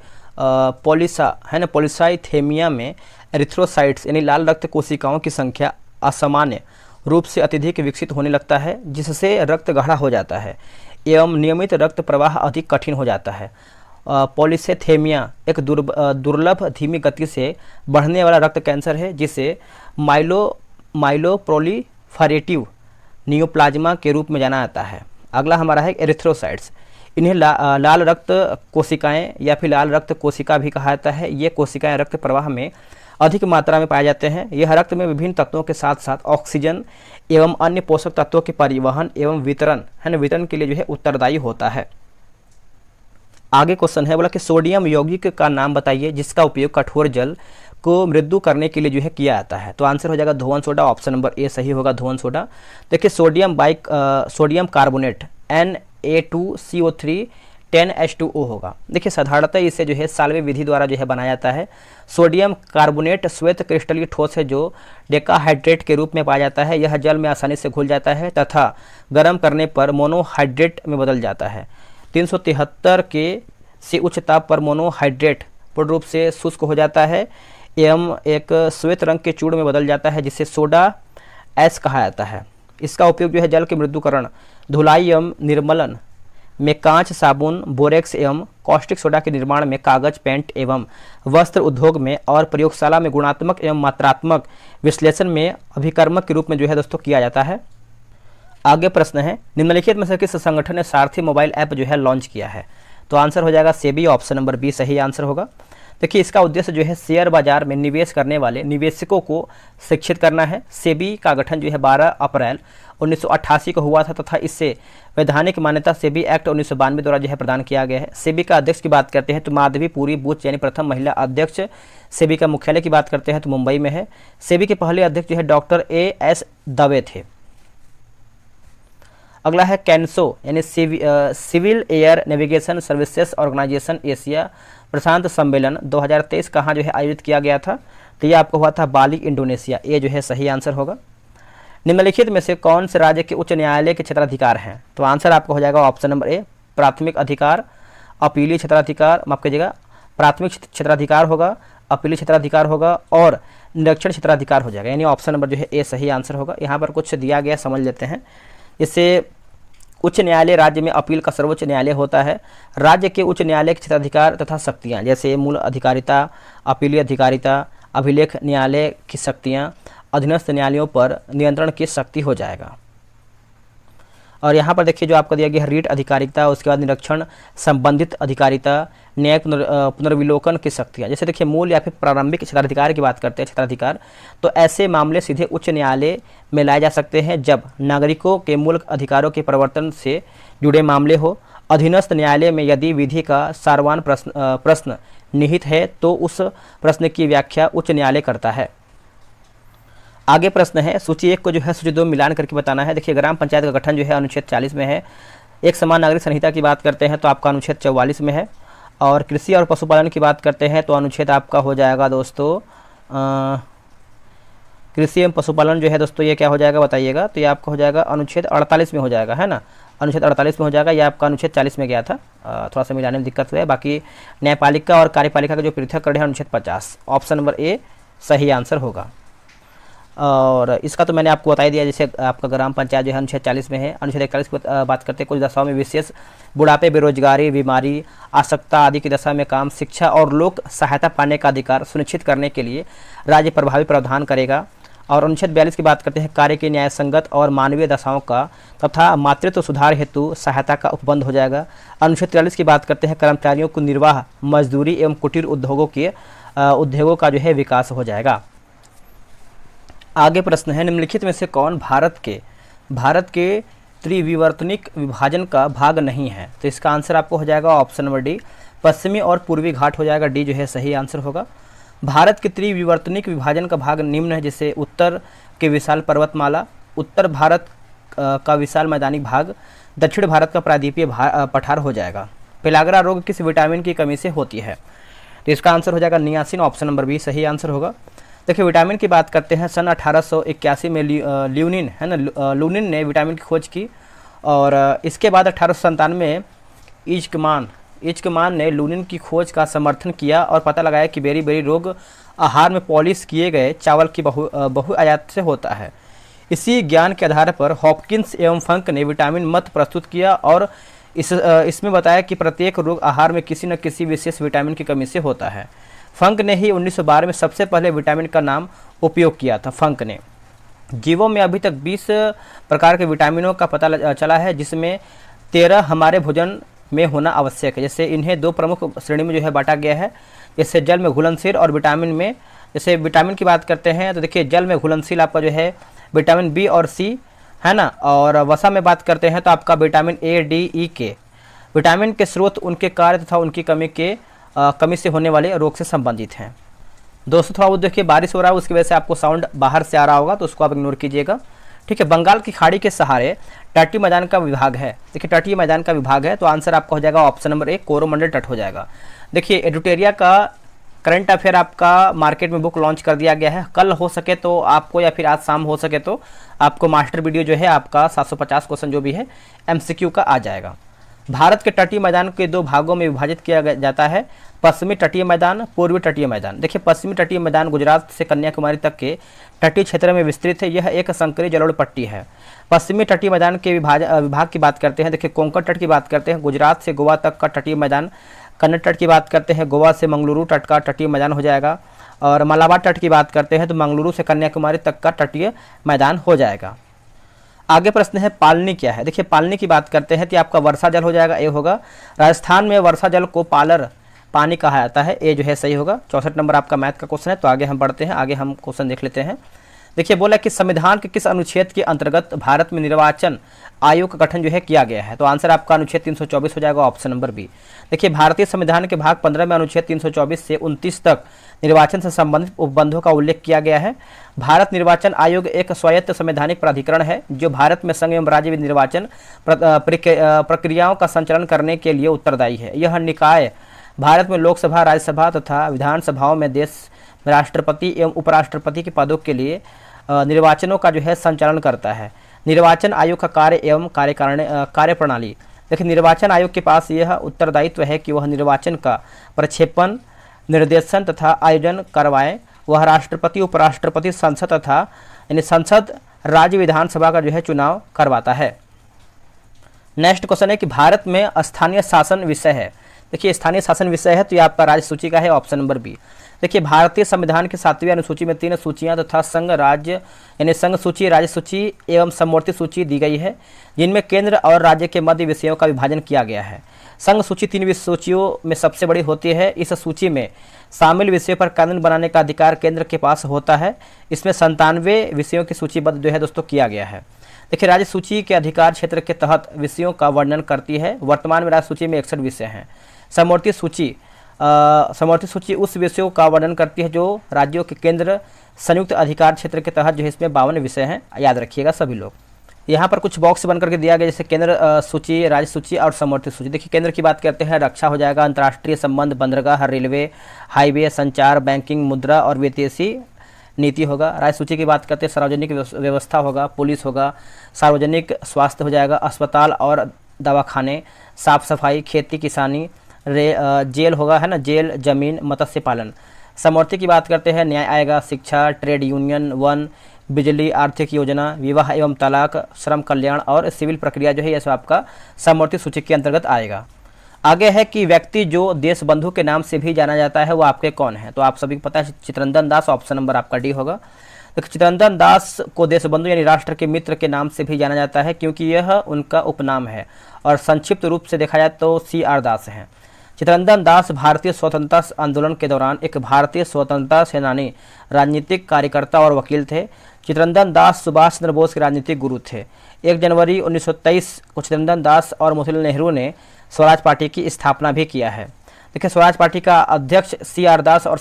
पॉलीसाइथेमिया में एरिथ्रोसाइट्स यानी लाल रक्त कोशिकाओं की संख्या असामान्य रूप से अत्यधिक विकसित होने लगता है, जिससे रक्त गाढ़ा हो जाता है एवं नियमित रक्त प्रवाह अधिक कठिन हो जाता है। पॉलीसाइथेमिया एक दुर्लभ धीमी गति से बढ़ने वाला रक्त कैंसर है, जिसे माइलोप्रोलिफरेटिव नियोप्लाज्मा के रूप में जाना जाता है। अगला हमारा है एरिथ्रोसाइट्स। इन्हें लाल रक्त कोशिकाएं या फिर लाल रक्त कोशिका भी कहा जाता है। ये कोशिकाएं रक्त प्रवाह में अधिक मात्रा में पाए जाते हैं। यह रक्त में विभिन्न तत्वों के साथ साथ ऑक्सीजन एवं अन्य पोषक तत्वों के परिवहन एवं वितरण के लिए जो है उत्तरदायी होता है। आगे क्वेश्चन है, बोला कि सोडियम यौगिक का नाम बताइए जिसका उपयोग कठोर जल को मृदु करने के लिए जो है किया जाता है। तो आंसर हो जाएगा धोवन सोडा, ऑप्शन नंबर ए सही होगा धोवन सोडा। देखिए, सोडियम कार्बोनेट Na2CO3 10H2O होगा। देखिए, साधारणतः इसे जो है साल्वे विधि द्वारा जो है बनाया जाता है। सोडियम कार्बोनेट श्वेत क्रिस्टलीय ठोस है जो डेकाहाइड्रेट के रूप में पाया जाता है। यह जल में आसानी से घुल जाता है तथा गर्म करने पर मोनोहाइड्रेट में बदल जाता है। 373 के से उच्च ताप पर मोनोहाइड्रेट पूर्ण रूप से शुष्क हो जाता है एवं एक श्वेत रंग के चूर्ण में बदल जाता है, जिसे सोडा ऐश कहा जाता है। इसका उपयोग जो है जल के मृदुकरण, धुलाई एवं निर्मलन में, कांच, साबुन, बोरेक्स एवं कॉस्टिक सोडा के निर्माण में, कागज, पेंट एवं वस्त्र उद्योग में और प्रयोगशाला में गुणात्मक एवं मात्रात्मक विश्लेषण में अभिकर्मक के रूप में जो है दोस्तों किया जाता है। आगे प्रश्न है, निम्नलिखित में से किस संगठन ने सारथी मोबाइल ऐप जो है लॉन्च किया है? तो आंसर हो जाएगा सेबी, ऑप्शन नंबर बी सही आंसर होगा। देखिए, इसका उद्देश्य जो है शेयर बाजार में निवेश करने वाले निवेशकों को शिक्षित करना है। सेबी का गठन जो है 12 अप्रैल 1988 को हुआ था तथा इससे वैधानिक मान्यता सेबी एक्ट 1992 द्वारा जो है प्रदान किया गया है। सेबी का अध्यक्ष की बात करते हैं तो माधवी पुरी बुच यानी प्रथम महिला अध्यक्ष। सेबी का मुख्यालय की बात करते हैं तो मुंबई में है। सेबी के पहले अध्यक्ष जो है डॉक्टर A.S. दवे थे। अगला है कैंसो यानी civil air navigation services organisation Asia प्रशांत सम्मेलन 2023 कहाँ जो है आयोजित किया गया था? तो ये आपको हुआ था बाली, इंडोनेशिया। ये जो है सही आंसर होगा। निम्नलिखित में से कौन से राज्य के उच्च न्यायालय के क्षेत्राधिकार हैं? तो आंसर आपका हो जाएगा ऑप्शन नंबर ए प्राथमिक अधिकार, अपीली क्षेत्राधिकार, माफ कीजिएगा प्राथमिक क्षेत्राधिकार होगा, अपीली क्षेत्राधिकार होगा और निरीक्षण क्षेत्राधिकार हो जाएगा, यानी ऑप्शन नंबर जो है ए सही आंसर होगा। यहाँ पर कुछ दिया गया समझ लेते हैं। इससे उच्च न्यायालय राज्य में अपील का सर्वोच्च न्यायालय होता है। राज्य के उच्च न्यायालय के क्षेत्राधिकार तथा शक्तियाँ, जैसे मूल अधिकारिता, अपीलीय अधिकारिता, अभिलेख न्यायालय की शक्तियाँ, अधीनस्थ न्यायालयों पर नियंत्रण की शक्ति हो जाएगा। और यहाँ पर देखिए जो आपको दिया गया है रीट अधिकारिता, उसके बाद निरीक्षण संबंधित अधिकारिता, न्यायिक पुनर्विलोकन की शक्तियाँ। जैसे देखिए मूल या फिर प्रारंभिक क्षेत्राधिकार की बात करते हैं, क्षेत्राधिकार, तो ऐसे मामले सीधे उच्च न्यायालय में लाए जा सकते हैं जब नागरिकों के मूल अधिकारों के परिवर्तन से जुड़े मामले हो। अधीनस्थ न्यायालय में यदि विधि का सारवान प्रश्न निहित है तो उस प्रश्न की व्याख्या उच्च न्यायालय करता है। आगे प्रश्न है सूची 1 को जो है सूची 2 मिलान करके बताना है। देखिए ग्राम पंचायत का गठन जो है अनुच्छेद 40 में है। एक समान नागरिक संहिता की बात करते हैं तो आपका अनुच्छेद 44 में है। और कृषि और पशुपालन की बात करते हैं तो अनुच्छेद आपका हो जाएगा दोस्तों कृषि एवं पशुपालन जो है दोस्तों ये क्या हो जाएगा बताइएगा, तो ये आपका हो जाएगा अनुच्छेद 48 में हो जाएगा, है ना, अनुच्छेद 48 में हो जाएगा। ये आपका अनुच्छेद 40 में गया था, थोड़ा सा मिलाने में दिक्कत हुआ है। बाकी न्यायपालिका और कार्यपालिका का जो पृथक्करण है अनुच्छेद 50, ऑप्शन नंबर ए सही आंसर होगा। और इसका तो मैंने आपको बता ही दिया, जैसे आपका ग्राम पंचायत जो है अनुच्छेद 40 में है। अनुच्छेद 41 की बात करते हैं, कुछ दशाओं में विशेष बुढ़ापे, बेरोजगारी, बीमारी, आसक्ता आदि की दशा में काम, शिक्षा और लोक सहायता पाने का अधिकार सुनिश्चित करने के लिए राज्य प्रभावी प्रावधान करेगा। और अनुच्छेद 42 की बात करते हैं, कार्य की न्याय संगत और मानवीय दशाओं का तथा मातृत्व सुधार हेतु सहायता का उपबंध हो जाएगा। अनुच्छेद 43 की बात करते हैं, कर्मचारियों को निर्वाह, मजदूरी एवं कुटीर उद्योगों का जो है विकास हो जाएगा। आगे प्रश्न है, निम्नलिखित में से कौन भारत के त्रिविवर्तनिक विभाजन का भाग नहीं है? तो इसका आंसर आपको हो जाएगा ऑप्शन नंबर डी, पश्चिमी और पूर्वी घाट हो जाएगा। डी जो है सही आंसर होगा। भारत के त्रिविवर्तनिक विभाजन का भाग निम्न है, जैसे उत्तर के विशाल पर्वतमाला, उत्तर भारत का विशाल मैदानी भाग, दक्षिण भारत का प्रायद्वीपीय पठार हो जाएगा। पेलाग्रा रोग किस विटामिन की कमी से होती है? तो इसका आंसर हो जाएगा नियासिन, ऑप्शन नंबर बी सही आंसर होगा। देखिए विटामिन की बात करते हैं, सन 1881 में ल्यूनिन है ना, लूनिन ने विटामिन की खोज की। और इसके बाद 1897 में इज्कमान ने लूनिन की खोज का समर्थन किया और पता लगाया कि बेरी रोग आहार में पॉलिश किए गए चावल की बहुआयात से होता है। इसी ज्ञान के आधार पर हॉपकिंस एवं फंक ने विटामिन मत प्रस्तुत किया और इसमें बताया कि प्रत्येक रोग आहार में किसी न किसी विशेष विटामिन की कमी से होता है। फंक ने ही 1912 में सबसे पहले विटामिन का नाम उपयोग किया था। फंक ने जीवों में अभी तक 20 प्रकार के विटामिनों का पता चला है, जिसमें 13 हमारे भोजन में होना आवश्यक है। जैसे इन्हें 2 प्रमुख श्रेणी में जो है बांटा गया है, जैसे जल में घुलनशील और विटामिन में। जैसे विटामिन की बात करते हैं तो देखिए जल में घुलनशील आपका जो है विटामिन बी और सी है ना, और वसा में बात करते हैं तो आपका विटामिन ए, डी, ई के। विटामिन के स्रोत उनके कार्य तथा उनकी कमी से होने वाले रोग से संबंधित हैं। दोस्तों थोड़ा वो देखिए बारिश हो रहा है, उसकी वजह से आपको साउंड बाहर से आ रहा होगा, तो उसको आप इग्नोर कीजिएगा, ठीक है। बंगाल की खाड़ी के सहारे तटीय मैदान का विभाग है। देखिए तटीय मैदान का विभाग है, तो आंसर आपका हो जाएगा ऑप्शन नंबर ए, कोरोमंडल तट हो जाएगा। देखिए एडुटेरिया का करंट अफेयर आपका मार्केट में बुक लॉन्च कर दिया गया है। कल हो सके तो आपको, या फिर आज शाम हो सके तो आपको मास्टर वीडियो जो है आपका 750 क्वेश्चन जो भी है MCQ का आ जाएगा। भारत के तटीय मैदान के 2 भागों में विभाजित किया जाता है, पश्चिमी तटीय मैदान, पूर्वी तटीय मैदान। देखिए पश्चिमी तटीय मैदान गुजरात से कन्याकुमारी तक के तटीय क्षेत्र में विस्तृत है। यह एक संकरी जलोढ़ पट्टी है। पश्चिमी तटीय मैदान के विभाग की बात करते हैं, देखिए कोंकण तट की बात करते हैं, गुजरात से गोवा तक का तटीय मैदान। कन्नड़ तट की बात करते हैं, गोवा से मंगलुरु तट का तटीय मैदान हो जाएगा। और मलाबार तट की बात करते हैं तो मंगलुरु से कन्याकुमारी तक का तटीय मैदान हो जाएगा। आगे प्रश्न है पालनी क्या है? देखिए पालनी की बात करते हैं तो आपका वर्षा जल हो जाएगा, ए होगा। राजस्थान में वर्षा जल को पालर पानी कहा जाता है, ए जो है सही होगा। 64 नंबर आपका मैथ का क्वेश्चन है। तो आगे हम बढ़ते हैं, आगे हम क्वेश्चन देख लेते हैं। देखिए बोला कि संविधान के किस अनुच्छेद के अंतर्गत भारत में निर्वाचन आयोग का गठन जो है किया गया है? तो आंसर आपका अनुच्छेद 324 हो जाएगा, ऑप्शन नंबर बी। देखिए भारतीय संविधान के भाग 15 में अनुच्छेद 324 से 29 तक निर्वाचन से संबंधित उपबंधों का उल्लेख किया गया है। भारत निर्वाचन आयोग एक स्वायत्त संवैधानिक प्राधिकरण है जो भारत में संघ एवं राज्य निर्वाचन प्रक्रियाओं का संचालन करने के लिए उत्तरदायी है। यह निकाय भारत में लोकसभा, राज्यसभा तथा विधानसभाओं में देश में राष्ट्रपति एवं उपराष्ट्रपति के पदों के लिए निर्वाचनों का जो है संचालन करता है। निर्वाचन आयोग का कार्य एवं कार्यप्रणाली। देखिए निर्वाचन आयोग के पास यह उत्तरदायित्व है कि वह निर्वाचन का प्रक्षेपण, निर्देशन तथा आयोजन करवाएं वह राष्ट्रपति, उपराष्ट्रपति, संसद तथा यानी संसद, राज्य विधानसभा का जो है चुनाव करवाता है। नेक्स्ट क्वेश्चन है कि भारत में स्थानीय शासन विषय है। देखिए स्थानीय शासन विषय है तो ये आपका राज्य सूची का है, ऑप्शन नंबर बी। देखिए भारतीय संविधान की 7वीं अनुसूची में 3 सूचियां तथा संघ राज्य यानी संघ सूची, राज्य सूची एवं समवर्ती सूची दी गई है, जिनमें केंद्र और राज्य के मध्य विषयों का विभाजन किया गया है। संघ सूची 3 सूचियों में सबसे बड़ी होती है। इस सूची में शामिल विषयों पर कानून बनाने का अधिकार केंद्र के पास होता है। इसमें 97 विषयों की सूचीबद्ध जो है दोस्तों किया गया है। देखिए राज्य सूची के अधिकार क्षेत्र के तहत विषयों का वर्णन करती है। वर्तमान में राज्य सूची में 61 विषय हैं। समवर्ती सूची उस विषयों का वर्णन करती है जो राज्यों के केंद्र संयुक्त अधिकार क्षेत्र के तहत जो है इसमें 52 विषय हैं, याद रखिएगा सभी लोग। यहाँ पर कुछ बॉक्स बन करके दिया गया जैसे केंद्र सूची, राज्य सूची और समवर्ती सूची। देखिए केंद्र की बात करते हैं, रक्षा हो जाएगा, अंतर्राष्ट्रीय संबंध, बंदरगाह, रेलवे, हाईवे, संचार, बैंकिंग, मुद्रा और विदेशी नीति होगा। राज्य सूची की बात करते हैं, सार्वजनिक व्यवस्था होगा, पुलिस होगा, सार्वजनिक स्वास्थ्य हो जाएगा, अस्पताल और दवाखाने, साफ सफाई, खेती किसानी, जेल होगा, है ना, जेल, जमीन, मत्स्य पालन। समवर्ती की बात करते हैं, न्याय आएगा, शिक्षा, ट्रेड यूनियन, वन, बिजली, आर्थिक योजना, विवाह एवं तलाक, श्रम कल्याण और सिविल प्रक्रिया जो है यह सब आपका समवर्ती सूची के अंतर्गत आएगा। आगे है कि व्यक्ति जो देश बंधु के नाम से भी जाना जाता है वो आपके कौन है, तो आप सभी को पता है चित्तरंजन दास, ऑप्शन नंबर आपका डी होगा। तो चित्तरंजन दास को देशबंधु यानी राष्ट्र के मित्र के नाम से भी जाना जाता है क्योंकि यह उनका उपनाम है और संक्षिप्त रूप से देखा जाए तो CR दास हैं। चित्तरंजन दास भारतीय स्वतंत्रता आंदोलन के दौरान एक भारतीय स्वतंत्रता सेनानी, राजनीतिक कार्यकर्ता और वकील थे। चित्तरंजन दास सुभाष चंद्र बोस के राजनीतिक गुरु थे। 1 जनवरी 1923 को चित्तरंजन दास और मोतीलाल नेहरू ने स्वराज पार्टी की स्थापना भी किया है। देखिए स्वराज पार्टी का अध्यक्ष CR दास और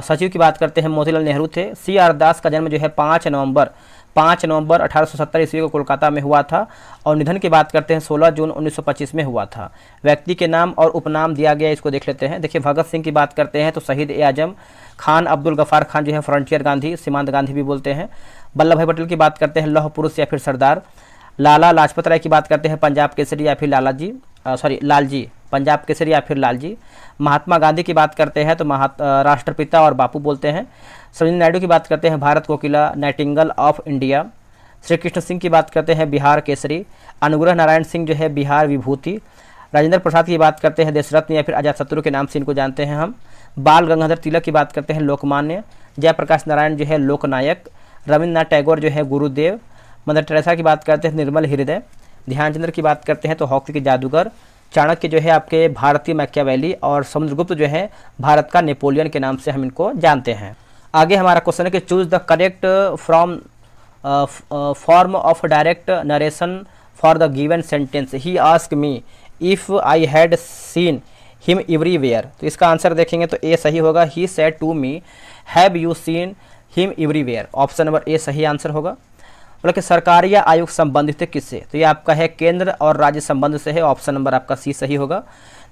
सचिव की बात करते हैं मोतीलाल नेहरू थे। CR दास का जन्म जो है 5 नवंबर 1870 ईस्वी को कोलकाता में हुआ था और निधन की बात करते हैं 16 जून 1925 में हुआ था। व्यक्ति के नाम और उपनाम दिया गया, इसको देख लेते हैं। देखिए भगत सिंह की बात करते हैं तो शहीद-ए-आजम, खान अब्दुल गफ्फार खान जो है फ्रंटियर गांधी, सीमांत गांधी भी बोलते हैं। वल्लभ भाई पटेल की बात करते हैं लौह पुरुष या फिर सरदार। लाला लाजपत राय की बात करते हैं पंजाब केसरी या फिर लालजी, पंजाब केसरी या फिर लालजी। महात्मा गांधी की बात करते हैं तो राष्ट्रपिता और बापू बोलते हैं। सरोजिनी नायडू की बात करते हैं Bharat Kokila, nightingale of India. Shri Krishna Singh की बात करते हैं बिहार केसरी। अनुग्रह नारायण सिंह जो है बिहार विभूति। राजेंद्र प्रसाद की बात करते हैं देशरत्न या फिर अजातशत्रु के नाम से इनको जानते हैं हम। बाल गंगाधर तिलक की बात करते हैं लोकमान्य। जयप्रकाश नारायण जो है लोकनायक। रविन्द्रनाथ टैगोर जो है गुरुदेव। मदर टेरेसा की बात करते हैं निर्मल हृदय। ध्यानचंद्र की बात करते हैं तो हॉकी के जादूगर। चाणक्य जो है आपके भारतीय मैकियावेली और समुद्रगुप्त जो है भारत का नेपोलियन के नाम से हम इनको जानते हैं। आगे हमारा क्वेश्चन है कि choose the correct form of direct narration for the given sentence. He ask me if I had seen him everywhere. तो इसका आंसर देखेंगे तो ए सही होगा। He said to me have you seen him everywhere, option number A सही answer होगा। बोला कि सरकारी या आयोग संबंधित है किससे, तो ये आपका है केंद्र और राज्य संबंध से है, ऑप्शन नंबर आपका सी सही होगा।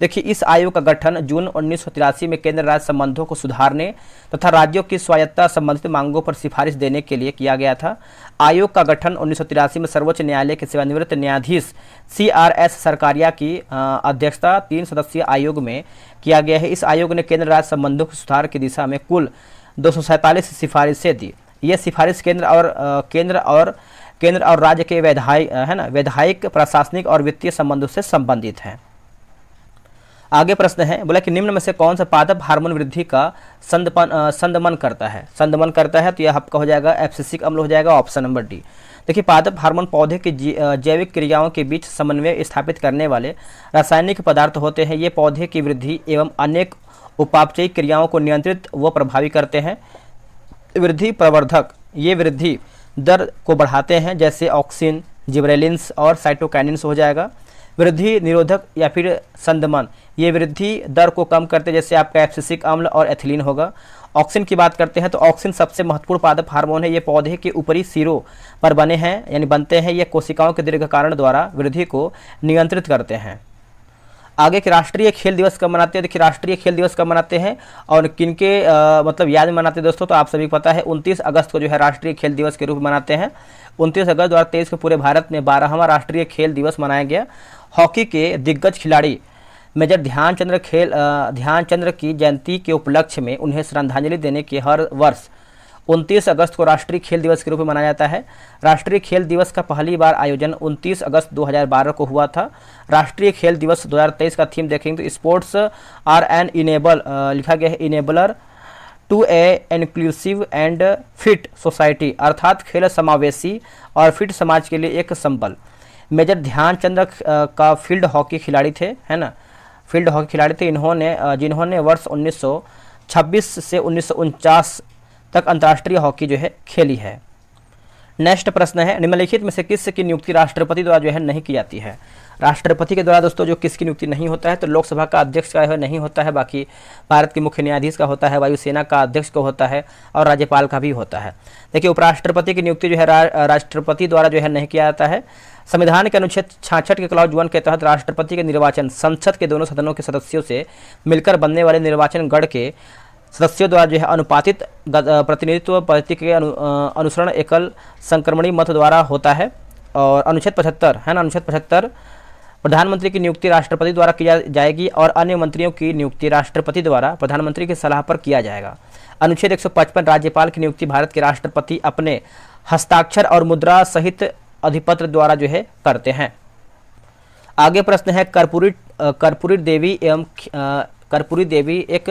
देखिए इस आयोग का गठन जून 1983 में केंद्र राज्य संबंधों को सुधारने तथा राज्यों की स्वायत्तता संबंधित मांगों पर सिफारिश देने के लिए किया गया था। आयोग का गठन 1983 में सर्वोच्च न्यायालय के सेवानिवृत्त न्यायाधीश CRS सरकारिया की अध्यक्षता 3 सदस्यीय आयोग में किया गया है। इस आयोग ने केंद्र राज्य संबंधों के सुधार की दिशा में कुल 247 सिफारिशें दी। ये सिफारिश केंद्र और राज्य के वैधायिक, प्रशासनिक और वित्तीय संबंधों से संबंधित हैं। आगे प्रश्न है, बोला कि निम्न में से कौन सा पादप हार्मोन वृद्धि का संदमन करता है, तो यह आपका हो जाएगा एब्सिसिक अम्ल हो जाएगा, ऑप्शन नंबर डी। देखिए पादप हार्मोन पौधे की जैविक क्रियाओं के बीच समन्वय स्थापित करने वाले रासायनिक पदार्थ होते हैं। ये पौधे की वृद्धि एवं अनेक उपापचयी क्रियाओं को नियंत्रित व प्रभावी करते हैं। वृद्धि प्रवर्धक ये वृद्धि दर को बढ़ाते हैं, जैसे ऑक्सिन, जिब्रेलिन्स और साइटोकाइनिन्स हो जाएगा। वृद्धि निरोधक या फिर संदमन ये वृद्धि दर को कम करते हैं, जैसे आपका एब्सिसिक अम्ल और एथिलीन होगा। ऑक्सिन की बात करते हैं तो ऑक्सिन सबसे महत्वपूर्ण पादप हार्मोन है। ये पौधे के ऊपरी सिरों पर बनते हैं। ये कोशिकाओं के दीर्घकारण द्वारा वृद्धि को नियंत्रित करते हैं। आगे के राष्ट्रीय खेल दिवस कब मनाते हैं, देखिए राष्ट्रीय खेल दिवस कब मनाते हैं और किनके मतलब याद में मनाते हैं दोस्तों, तो आप सभी को पता है 29 अगस्त को जो है राष्ट्रीय खेल दिवस के रूप में मनाते हैं। 29 अगस्त 2023 को पूरे भारत में 12वां राष्ट्रीय खेल दिवस मनाया गया। हॉकी के दिग्गज खिलाड़ी मेजर ध्यानचंद्र की जयंती के उपलक्ष्य में उन्हें श्रद्धांजलि देने के हर वर्ष 29 अगस्त को राष्ट्रीय खेल दिवस के रूप में मनाया जाता है। राष्ट्रीय खेल दिवस का पहली बार आयोजन 29 अगस्त 2012 को हुआ था। राष्ट्रीय खेल दिवस 2023 का थीम देखेंगे तो स्पोर्ट्स आर एन इनेबल लिखा गया है enabler to a inclusive and fit society, अर्थात खेल समावेशी और फिट समाज के लिए एक संबल। मेजर ध्यानचंद का फील्ड हॉकी खिलाड़ी थे, है ना, फील्ड हॉकी खिलाड़ी थे जिन्होंने वर्ष 1926 से 1949 तक अंतर्राष्ट्रीय हॉकी जो है खेली है। नेक्स्ट प्रश्न है, निम्नलिखित में से किस की नियुक्ति राष्ट्रपति द्वारा जो है नहीं की जाती है। राष्ट्रपति के द्वारा दोस्तों जो किसकी नियुक्ति नहीं होता है, तो लोकसभा का अध्यक्ष का है नहीं होता है, बाकी भारत के मुख्य न्यायाधीश का होता है, वायुसेना का अध्यक्ष का होता है और राज्यपाल का भी होता है। देखिए उपराष्ट्रपति की नियुक्ति जो है राष्ट्रपति द्वारा जो है नहीं किया जाता है। संविधान के अनुच्छेद 66 के क्लॉज 1 के तहत राष्ट्रपति के निर्वाचन संसद के दोनों सदनों के सदस्यों से मिलकर बनने वाले निर्वाचन गण के सदस्यों द्वारा जो है अनुपातित प्रतिनिधित्व पद्धति के अनुसरण एकल संक्रमणी मत द्वारा होता है। और अनुच्छेद 75 है ना, अनुच्छेद 75 प्रधानमंत्री की नियुक्ति राष्ट्रपति द्वारा की जाएगी और अन्य मंत्रियों की नियुक्ति राष्ट्रपति द्वारा प्रधानमंत्री की सलाह पर किया जाएगा। अनुच्छेद 155 राज्यपाल की नियुक्ति भारत के राष्ट्रपति अपने हस्ताक्षर और मुद्रा सहित अधिपत्र द्वारा जो है करते हैं। आगे प्रश्न है, कर्पूरी देवी एक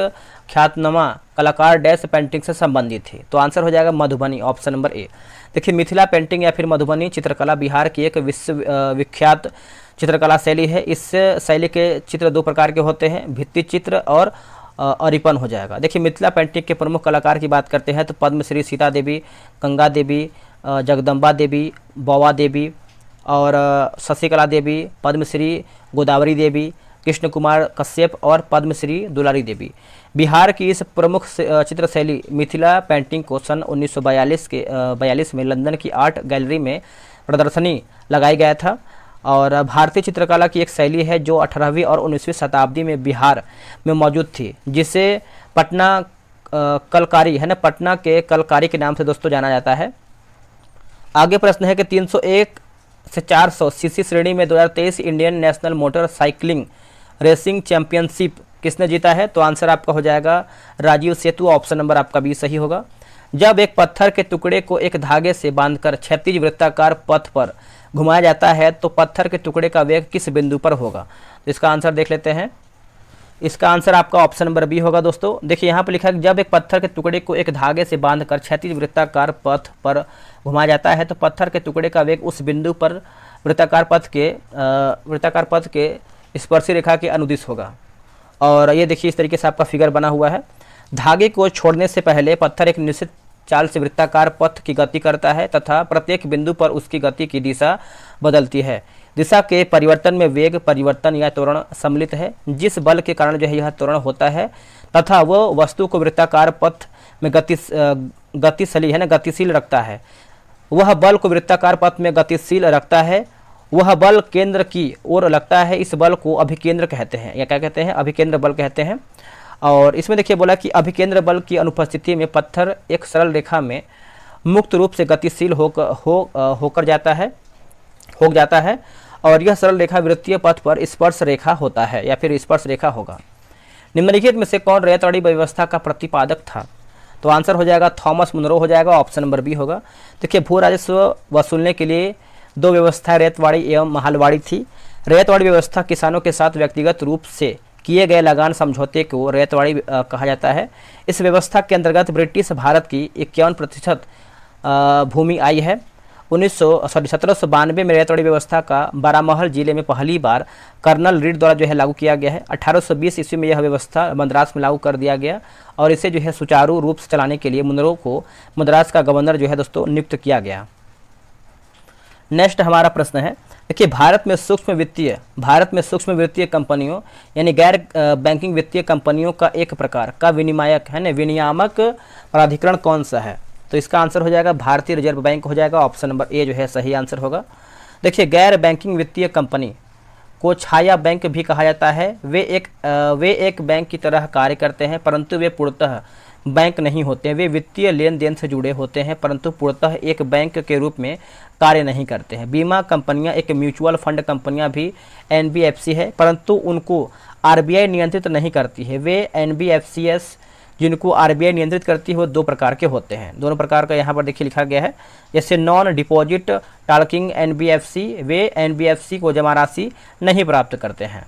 ख्यातनामा कलाकार डैश पेंटिंग से संबंधित थी, तो आंसर हो जाएगा मधुबनी, ऑप्शन नंबर ए। देखिए मिथिला पेंटिंग या फिर मधुबनी चित्रकला बिहार की एक विश्व विख्यात चित्रकला शैली है। इस शैली के चित्र दो प्रकार के होते हैं, भित्ति चित्र और अरिपन हो जाएगा। देखिए मिथिला पेंटिंग के प्रमुख कलाकार की बात करते हैं तो पद्मश्री सीता देवी, गंगा देवी, जगदम्बा देवी, बौवा देवी और शशिकला देवी, पद्मश्री गोदावरी देवी, कृष्ण कुमार कश्यप और पद्मश्री दुलारी देवी। बिहार की इस प्रमुख चित्र शैली मिथिला पेंटिंग को सन 1942 में लंदन की आर्ट गैलरी में प्रदर्शनी लगाई गया था। और भारतीय चित्रकला की एक शैली है जो 18वीं और 19वीं शताब्दी में बिहार में मौजूद थी, जिसे पटना कलकारी है ना, पटना के कलकारी के नाम से दोस्तों जाना जाता है। आगे प्रश्न है कि 301 से 400 सीसी श्रेणी में 2023 Indian national motor cycling racing championship किसने जीता है, तो आंसर आपका हो जाएगा राजीव सेतु, ऑप्शन नंबर आपका बी सही होगा। जब एक पत्थर के टुकड़े को एक धागे से बांधकर क्षैतिज वृत्ताकार पथ पर घुमाया जाता है तो पत्थर के टुकड़े का वेग किस बिंदु पर होगा, तो इसका आंसर देख लेते हैं। इसका आंसर आपका ऑप्शन नंबर बी होगा दोस्तों। देखिए यहाँ पर लिखा है जब एक पत्थर के टुकड़े को एक धागे से बांधकर क्षैतिज वृत्ताकार पथ पर घुमाया जाता है तो पत्थर के टुकड़े का वेग उस बिंदु पर वृत्ताकार पथ के स्पर्शी रेखा के अनुदिश होगा। और ये देखिए इस तरीके से आपका फिगर बना हुआ है। धागे को छोड़ने से पहले पत्थर एक निश्चित चाल से वृत्ताकार पथ की गति करता है तथा प्रत्येक बिंदु पर उसकी गति की दिशा बदलती है। दिशा के परिवर्तन में वेग परिवर्तन या त्वरण सम्मिलित है। जिस बल के कारण जो है यह त्वरण होता है तथा वह वस्तु को वृत्ताकार पथ में गतिशील रखता है, वह बल को वृत्ताकार पथ में गतिशील रखता है, वह बल केंद्र की ओर लगता है, इस बल को अभिकेंद्र कहते हैं, या क्या कहते हैं, अभिकेंद्र बल कहते हैं। और इसमें देखिए बोला कि अभिकेंद्र बल की अनुपस्थिति में पत्थर एक सरल रेखा में मुक्त रूप से गतिशील हो जाता है और यह सरल रेखा वृत्तीय पथ पर स्पर्श रेखा होता है या फिर स्पर्श रेखा होगा। निम्नलिखित में से कौन रैयतवाड़ी व्यवस्था का प्रतिपादक था, तो आंसर हो जाएगा थॉमस मुनरो हो जाएगा, ऑप्शन नंबर बी होगा। देखिए भू राजस्व वसूलने के लिए दो व्यवस्थाएं रैयतवाड़ी एवं महालवाड़ी थी। रैयतवाड़ी व्यवस्था किसानों के साथ व्यक्तिगत रूप से किए गए लगान समझौते को रैयतवाड़ी कहा जाता है। इस व्यवस्था के अंतर्गत ब्रिटिश भारत की 51% भूमि आई है। 1792 में रैयतवाड़ी व्यवस्था का बारामहल जिले में पहली बार कर्नल रीड द्वारा जो है लागू किया गया है। 1820 ईस्वी में यह व्यवस्था मद्रास में लागू कर दिया गया और इसे जो है सुचारू रूप से चलाने के लिए मुनरो को मद्रास का गवर्नर जो है दोस्तों नियुक्त किया गया। नेक्स्ट हमारा प्रश्न है, देखिए भारत में सूक्ष्म वित्तीय कंपनियों यानी गैर बैंकिंग वित्तीय कंपनियों का एक प्रकार का विनियामक प्राधिकरण कौन सा है, तो इसका आंसर हो जाएगा भारतीय रिजर्व बैंक हो जाएगा, ऑप्शन नंबर ए जो है सही आंसर होगा। देखिए गैर बैंकिंग वित्तीय कंपनी को छाया बैंक भी कहा जाता है। वे एक बैंक की तरह कार्य करते हैं परंतु वे पूर्णतः बैंक नहीं होते हैं, वे वित्तीय लेन देन से जुड़े होते हैं परंतु पूर्णतः एक बैंक के रूप में कार्य नहीं करते हैं। बीमा कंपनियां, एक म्यूचुअल फंड कंपनियां भी एनबीएफसी है परंतु उनको आरबीआई नियंत्रित नहीं करती है। वे एनबीएफसीएस जिनको आरबीआई नियंत्रित करती है वो दो प्रकार के होते हैं, दोनों प्रकार का यहाँ पर देखिए लिखा गया है। जैसे नॉन डिपॉजिट टालकिंग एनबीएफसी, वे एनबीएफसी को जमा राशि नहीं प्राप्त करते हैं।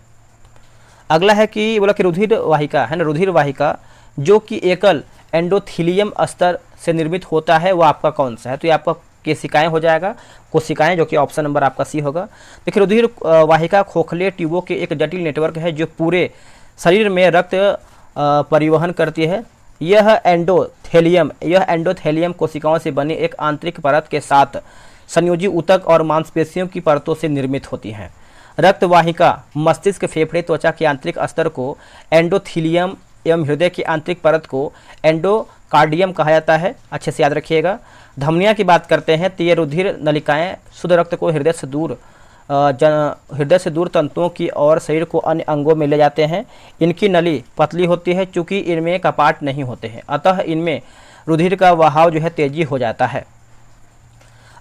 अगला है कि बोला कि रुधिर वाहिका है ना, रुधिर वाहिका जो कि एकल एंडोथीलियम स्तर से निर्मित होता है वो आपका कौन सा है? तो ये आपका केशिकाएं हो जाएगा, कोशिकाएं, जो कि ऑप्शन नंबर आपका सी होगा। देखिए रुधिर वाहिका खोखले ट्यूबों के एक जटिल नेटवर्क है जो पूरे शरीर में रक्त परिवहन करती है। यह एंडोथेलियम कोशिकाओं से बनी एक आंतरिक परत के साथ संयोजी ऊतक और मांसपेशियों की परतों से निर्मित होती हैं। रक्त वाहिका मस्तिष्क, फेफड़े, त्वचा के आंतरिक स्तर को एंडोथीलियम एवं हृदय की आंतरिक परत को एंडोकार्डियम कहा जाता है, अच्छे से याद रखिएगा। धमनियाँ की बात करते हैं तो ये रुधिर नलिकाएं शुद्ध रक्त को हृदय से दूर तंतुओं की और शरीर को अन्य अंगों में ले जाते हैं। इनकी नली पतली होती है चूँकि इनमें कपाट नहीं होते हैं, अतः इनमें रुधिर का बहाव जो है तेजी हो जाता है।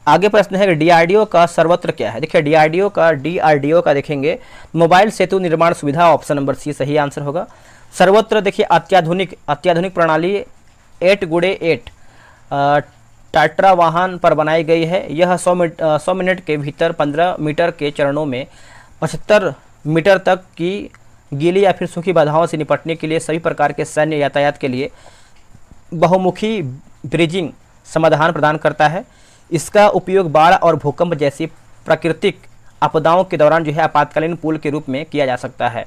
आगे प्रश्न है कि डीआरडीओ का सर्वत्र क्या है? देखिए डीआरडीओ का देखेंगे मोबाइल सेतु निर्माण सुविधा, ऑप्शन नंबर सी सही आंसर होगा। सर्वत्र देखिए अत्याधुनिक प्रणाली 8x8 टाट्रा वाहन पर बनाई गई है। यह 100 मिनट के भीतर 15 मीटर के चरणों में 75 मीटर तक की गीली या फिर सूखी बाधाओं से निपटने के लिए सभी प्रकार के सैन्य यातायात के लिए बहुमुखी ब्रिजिंग समाधान प्रदान करता है। इसका उपयोग बाढ़ और भूकंप जैसी प्राकृतिक आपदाओं के दौरान जो है आपातकालीन पुल के रूप में किया जा सकता है।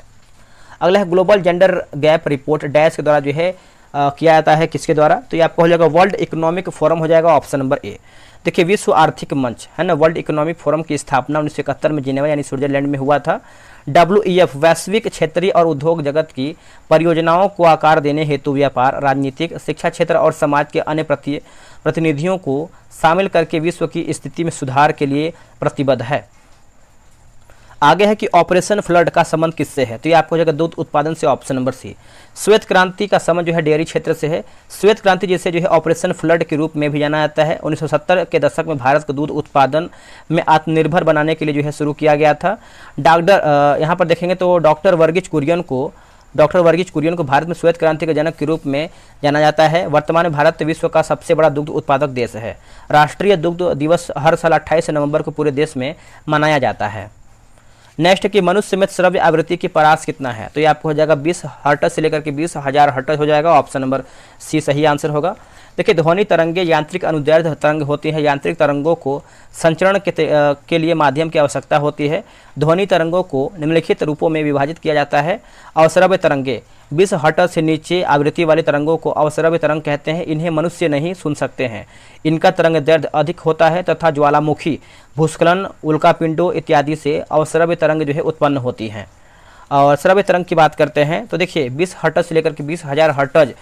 अगला है global gender gap report dash के द्वारा जो है किया जाता है, किसके द्वारा? तो ये आपको हो जाएगा वर्ल्ड इकोनॉमिक फोरम हो जाएगा, ऑप्शन नंबर ए। देखिए विश्व आर्थिक मंच है ना, वर्ल्ड इकोनॉमिक फोरम की स्थापना 1971 में जिनेवा यानी स्विट्जरलैंड में हुआ था। WEF वैश्विक क्षेत्रीय और उद्योग जगत की परियोजनाओं को आकार देने हेतु व्यापार, राजनीतिक, शिक्षा क्षेत्र और समाज के अन्य प्रतिनिधियों को शामिल करके विश्व की स्थिति में सुधार के लिए प्रतिबद्ध है। आगे है कि ऑपरेशन फ्लड का संबंध किससे है? तो ये आपको हो जाएगा दूध उत्पादन से, ऑप्शन नंबर सी। श्वेत क्रांति का संबंध जो है डेयरी क्षेत्र से है। श्वेत क्रांति जिसे जो है ऑपरेशन फ्लड के रूप में भी जाना जाता है। 1970 के दशक में भारत को दूध उत्पादन में आत्मनिर्भर बनाने के लिए जो है शुरू किया गया था। यहाँ पर देखेंगे तो डॉक्टर वर्गीज कुरियन को भारत में श्वेत क्रांति के जनक के रूप में जाना जाता है। वर्तमान में भारत विश्व का सबसे बड़ा दुग्ध उत्पादक देश है। राष्ट्रीय दुग्ध दिवस हर साल 28 नवंबर को पूरे देश में मनाया जाता है। नेक्स्ट की मनुष्य में श्रव्य आवृत्ति की परास कितना है? तो ये आपको हो जाएगा 20 हर्ट्ज से लेकर के 20,000 हर्ट्ज हो जाएगा, ऑप्शन नंबर सी सही आंसर होगा। देखिए ध्वनि तरंगे यांत्रिक अनुदैर्ध्य तरंग होती है। यांत्रिक तरंगों को संचरण के लिए माध्यम की आवश्यकता होती है। ध्वनि तरंगों को निम्नलिखित रूपों में विभाजित किया जाता है। अवश्रव्य तरंगे 20 हर्ट्ज से नीचे आवृत्ति वाले तरंगों को अवश्रव्य तरंग कहते हैं। इन्हें मनुष्य नहीं सुन सकते हैं। इनका तरंग दैर्ध्य अधिक होता है तथा ज्वालामुखी, भूस्खलन, उल्कापिंडों इत्यादि से अवश्रव्य तरंग जो है उत्पन्न होती हैं। और श्रव्य तरंग की बात करते हैं तो देखिए 20 हर्ट्ज से लेकर के 20,000 हर्ट्ज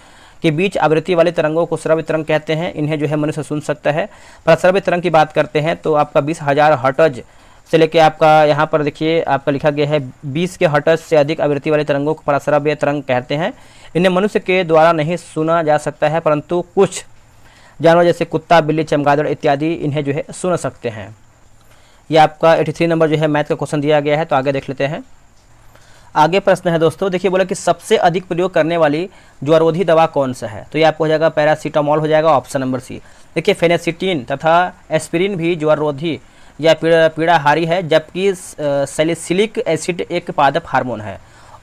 के बीच आवृत्ति वाले तरंगों को श्रव्य तरंग कहते हैं। इन्हें जो है मनुष्य सुन सकता है। पर श्रव्य तरंग की बात करते हैं तो आपका 20,000 हर्ट्ज से लेके आपका यहाँ पर देखिए आपका लिखा गया है 20 के हर्ट्ज से अधिक आवृत्ति वाले तरंगों को पराश्रव्य तरंग कहते हैं। इन्हें मनुष्य के द्वारा नहीं सुना जा सकता है परंतु कुछ जानवर जैसे कुत्ता, बिल्ली, चमगादड़ इत्यादि इन्हें जो है सुन सकते हैं। यह आपका 83 नंबर जो है मैथ का क्वेश्चन दिया गया है, तो आगे देख लेते हैं। आगे प्रश्न है दोस्तों, देखिए बोला कि सबसे अधिक प्रयोग करने वाली ज्वरोधी दवा कौन सा है? तो ये आपको हो जाएगा पैरासीटामोल हो जाएगा, ऑप्शन नंबर सी। देखिए फेनेसिटिन तथा एस्पिरिन भी ज्वरोधी या पीड़ाहारी है, जबकि सैलिसिलिक एसिड एक पादप हार्मोन है।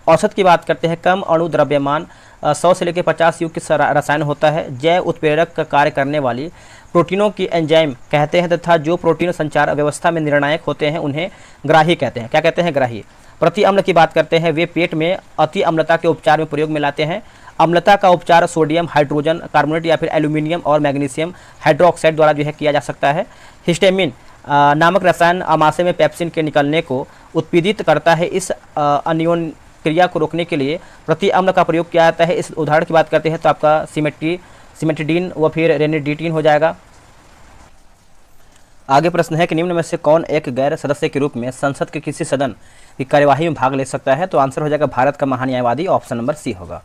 औसत की बात करते हैं, कम अणु द्रव्यमान 100 से लेकर 50 युग के रसायन होता है। जैव उत्प्रेरक का कार्य करने वाली प्रोटीनों की एंजाइम कहते हैं तथा जो प्रोटीन संचार व्यवस्था में निर्णायक होते हैं उन्हें ग्राही कहते हैं। क्या कहते हैं? ग्राही। प्रति अम्ल की बात करते हैं, वे पेट में अति अम्लता के उपचार में प्रयोग में लाते हैं। अम्लता का उपचार सोडियम हाइड्रोजन कार्बोनेट या फिर एल्यूमिनियम और मैग्नीशियम हाइड्रोक्साइड द्वारा जो है किया जा सकता है। हिस्टामिन नामक रसायन आमाशय में पेप्सिन के निकलने को उत्पीड़ित करता है। इस अनियन क्रिया को रोकने के लिए प्रति अम्ल का प्रयोग किया जाता है। इस उदाहरण की बात करते हैं तो आपका सिमेटिडीन व फिर रेनिडिटीन हो जाएगा। आगे प्रश्न है कि निम्न में से कौन एक गैर सदस्य के रूप में संसद के किसी सदन की कार्यवाही में भाग ले सकता है? तो आंसर हो जाएगा भारत का महान्यायवादी, ऑप्शन नंबर सी होगा।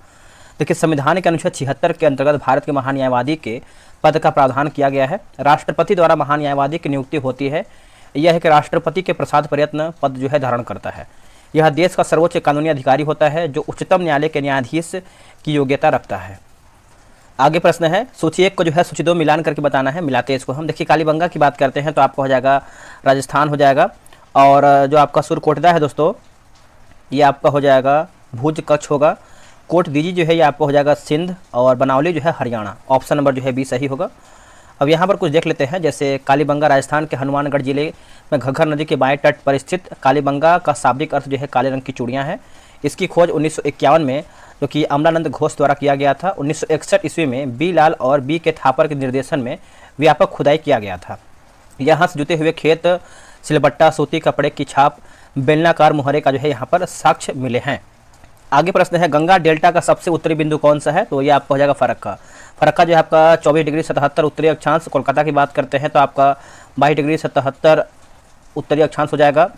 देखिए, संविधान के अनुच्छेद 76 के अंतर्गत भारत के महान्यायवादी के पद का प्रावधान किया गया है। राष्ट्रपति द्वारा महान्यायवादी की नियुक्ति होती है। यह है कि राष्ट्रपति के प्रसाद प्रयत्न पद जो है धारण करता है। यह देश का सर्वोच्च कानूनी अधिकारी होता है जो उच्चतम न्यायालय के न्यायाधीश की योग्यता रखता है। आगे प्रश्न है, सूची 1 को जो है सूची 2 मिलान करके बताना है। मिलाते हैं इसको हम। देखिए, कालीबंगा की बात करते हैं तो आपका हो जाएगा राजस्थान हो जाएगा, और जो आपका सुरकोटदा है दोस्तों, ये आपका हो जाएगा भुज कच्छ होगा। कोट दीजी जो है ये आपका हो जाएगा सिंध, और बनावली जो है हरियाणा। ऑप्शन नंबर जो है बी सही होगा। अब यहाँ पर कुछ देख लेते हैं, जैसे कालीबंगा राजस्थान के हनुमानगढ़ जिले में घग्गर नदी के बाएं तट पर स्थित। कालीबंगा का शाब्दिक अर्थ जो है काले रंग की चूड़ियाँ हैं। इसकी खोज 1951 में जो कि अमलानंद घोष द्वारा किया गया था। 1961 ईस्वी में बी लाल और बी के थापर के निर्देशन में व्यापक खुदाई किया गया था। यहाँ से जुते हुए खेत, सिलबट्टा, सूती कपड़े की छाप, बेलनाकार मुहरे का जो है यहाँ पर साक्ष्य मिले हैं। आगे प्रश्न है, गंगा डेल्टा का सबसे उत्तरी बिंदु कौन सा है? तो ये आपका हो जाएगा फरक्का। फरक्का जो है आपका 24 डिग्री 77 उत्तरी अक्षांश। कोलकाता की बात करते हैं तो आपका 22 डिग्री 77 उत्तरी अक्षांश हो जाएगा,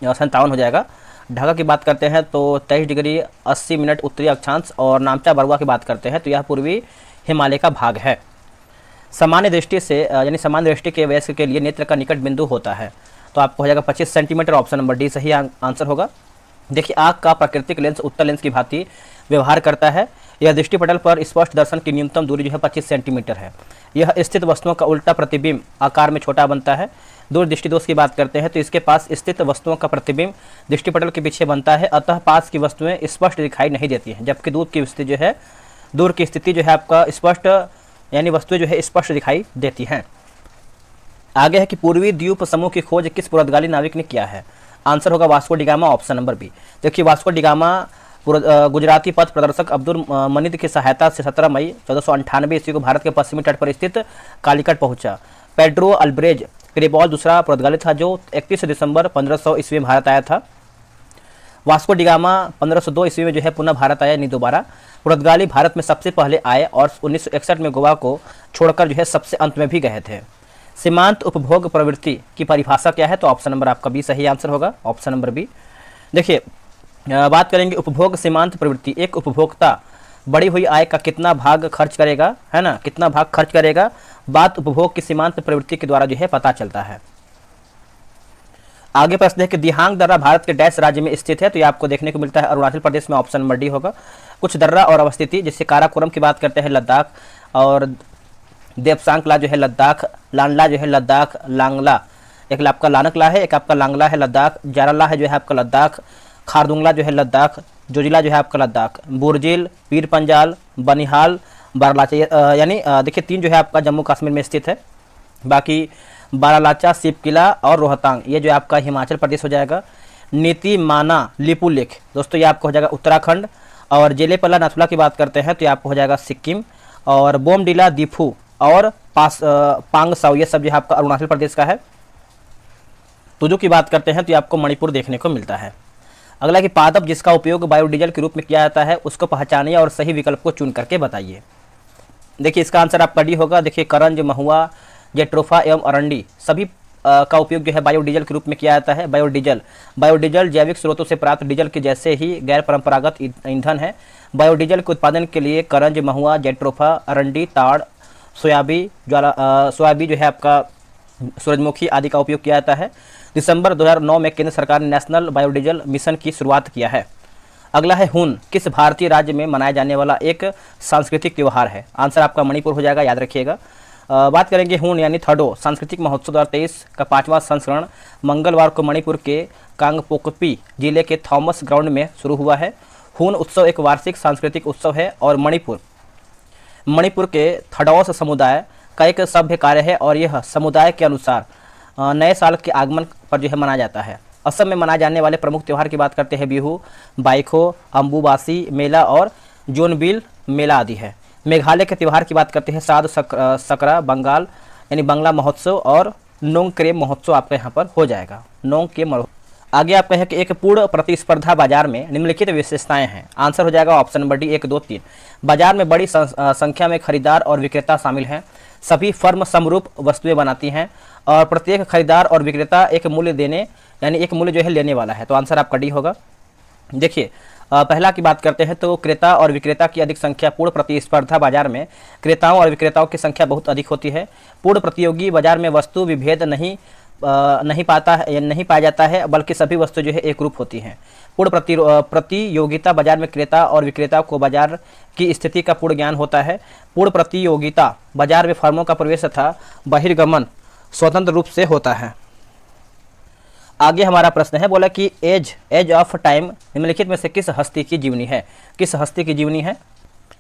57 हो जाएगा। ढाका की बात करते हैं तो 23 डिग्री 80 मिनट उत्तरी अक्षांश। और नामचा बरुआ की बात करते हैं तो यह पूर्वी हिमालय का भाग है। सामान्य दृष्टि से यानी सामान्य दृष्टि के वयस्क के लिए नेत्र का निकट बिंदु होता है, तो आपको हो जाएगा 25 सेंटीमीटर। ऑप्शन नंबर डी सही आंसर होगा। देखिए, आँख का प्राकृतिक लेंस उत्तर लेंस की भांति व्यवहार करता है। यह दृष्टिपटल पर स्पष्ट दर्शन की न्यूनतम दूरी जो है 25 सेंटीमीटर है। यह स्थित वस्तुओं का उल्टा प्रतिबिंब आकार में छोटा बनता है। दूरदृष्टि दोष की बात करते हैं तो इसके पास स्थित वस्तुओं का प्रतिबिंब दृष्टिपटल के पीछे बनता है, अतः पास की वस्तुएं स्पष्ट दिखाई नहीं देती हैं, जबकि दूर की स्थिति जो है आपका स्पष्ट यानी वस्तुएं जो है स्पष्ट दिखाई देती हैं। आगे है कि पूर्वी द्वीप समूह की खोज किस पुर्तगाली नाविक ने किया है? आंसर होगा Vasco da Gama. Option number B. देखिए, वास्को डी गामा गुजराती पथ प्रदर्शक अब्दुल मनिद की सहायता से 17 मई 1498 ईस्वी को भारत के पश्चिमी तट पर स्थित कालीकट पहुंचा। पेड्रो अल्ब्रेज क्रिबॉल दूसरा पुर्तगाली था जो 31 दिसंबर 1500 ईस्वी में भारत आया था। वास्को डी गामा 1502 ईस्वी में जो है पुनः भारत आया, नहीं दोबारा। पुर्तगाली भारत में सबसे पहले आए और 1961 में गोवा को छोड़कर जो है सबसे अंत में भी गए थे। सीमांत उपभोग प्रवृत्ति की परिभाषा क्या है? तो ऑप्शन नंबर आपका बी सही आंसर होगा। Option number B. देखिए, बात करेंगे उपभोग सीमांत प्रवृत्ति। एक उपभोक्ता बढ़ी हुई आय का कितना भाग खर्च करेगा, है ना, कितना भाग खर्च करेगा, बात उपभोग की सीमांत प्रवृत्ति के द्वारा जो है पता चलता है। आगे प्रश्न है कि दिहांग दर्रा भारत के डैश राज्य में स्थित है? तो ये आपको देखने को मिलता है अरुणाचल प्रदेश में। ऑप्शन नंबर डी होगा। कुछ दर्रा और अवस्थिति, जैसे काराकोरम की बात करते हैं लद्दाख, और देवसांगला जो है लद्दाख, लानला जो है लद्दाख, लांगला एक आपका लानकला है, एक आपका लांगला है लद्दाख, जारला है जो है आपका लद्दाख, खारदुंगला जो है लद्दाख, जोजिला जो है आपका लद्दाख, बुरजिल, पीर पंजाल, बनिहाल, बारालाचा, यानी देखिए 3 जो है आपका जम्मू कश्मीर में स्थित है। बाकी बारालाचा, सिपकिला और रोहतांग ये जो आपका हिमाचल प्रदेश हो जाएगा। नीति माना लिपुलेख दोस्तों ये आपको हो जाएगा उत्तराखंड। और जेलेपल्ला नाथुला की बात करते हैं तो ये आपको हो जाएगा सिक्किम। और बोमडिला, दीफू और पांगसाउ ये सब जो है आपका अरुणाचल प्रदेश का है। तुजू की बात करते हैं तो ये आपको मणिपुर देखने को मिलता है। अगला कि पादप जिसका उपयोग बायोडीजल के रूप में किया जाता है उसको पहचानिए और सही विकल्प को चुन करके बताइए। देखिए, इसका आंसर आपका डी होगा। देखिए, करंज, महुआ, जेट्रोफा एवं अरंडी सभी का उपयोग जो है बायोडीजल के रूप में किया जाता है। बायोडीजल जैविक स्रोतों से प्राप्त डीजल के जैसे ही गैर परंपरागत ईंधन है। बायोडीजल के उत्पादन के लिए करंज, महुआ, जेट्रोफा, अरंडी, ताड़, सोयाबीन जो है आपका सूरजमुखी आदि का उपयोग किया जाता है। दिसंबर 2009 में केंद्र सरकार ने नेशनल बायोडीजल मिशन की शुरुआत किया है। अगला है हून किस भारतीय राज्य में मनाया जाने वाला एक सांस्कृतिक त्यौहार है? आंसर आपका मणिपुर हो जाएगा, याद रखिएगा। बात करेंगे हून यानी थर्डो सांस्कृतिक महोत्सव 2023 का 5वां संस्करण मंगलवार को मणिपुर के कांगपोकपी जिले के थॉमस ग्राउंड में शुरू हुआ है। हून उत्सव एक वार्षिक सांस्कृतिक उत्सव है और मणिपुर के थडौस समुदाय का एक सभ्य कार्य है और यह समुदाय के अनुसार नए साल के आगमन पर जो है मनाया जाता है। असम में मनाए जाने वाले प्रमुख त्यौहार की बात करते हैं बिहू, बाइखो, अम्बुबासी मेला और जोनबिल मेला आदि है। मेघालय के त्यौहार की बात करते हैं साद सकरा बंगाल यानी बंगला महोत्सव और नोंगक्रेम महोत्सव आपका यहाँ पर हो जाएगा। आगे आपका है कि एक पूर्ण प्रतिस्पर्धा बाजार में निम्नलिखित विशेषताएं हैं। आंसर हो जाएगा ऑप्शन नंबर डी 1, 2, 3। बाजार में बड़ी संख्या में खरीदार और विक्रेता शामिल हैं। सभी फर्म समरूप वस्तुएं बनाती हैं और प्रत्येक खरीदार और विक्रेता एक मूल्य जो है लेने वाला है। तो आंसर आपका डी होगा। देखिए, पहला की बात करते हैं तो क्रेता और विक्रेता की अधिक संख्या। पूर्ण प्रतिस्पर्धा बाजार में क्रेताओं और विक्रेताओं की संख्या बहुत अधिक होती है। पूर्ण प्रतियोगी बाजार में वस्तु विभेद नहीं पाया जाता है, बल्कि सभी वस्तु जो है एक रूप होती हैं। पूर्ण प्रतियोगिता बाजार में क्रेता और विक्रेता को बाजार की स्थिति का पूर्ण ज्ञान होता है। पूर्ण प्रतियोगिता बाजार में फर्मों का प्रवेश तथा बहिर्गमन स्वतंत्र रूप से होता है। आगे हमारा प्रश्न है, बोला कि एज ऑफ टाइम निम्नलिखित में से किस हस्ती की जीवनी है? किस हस्ती की जीवनी है?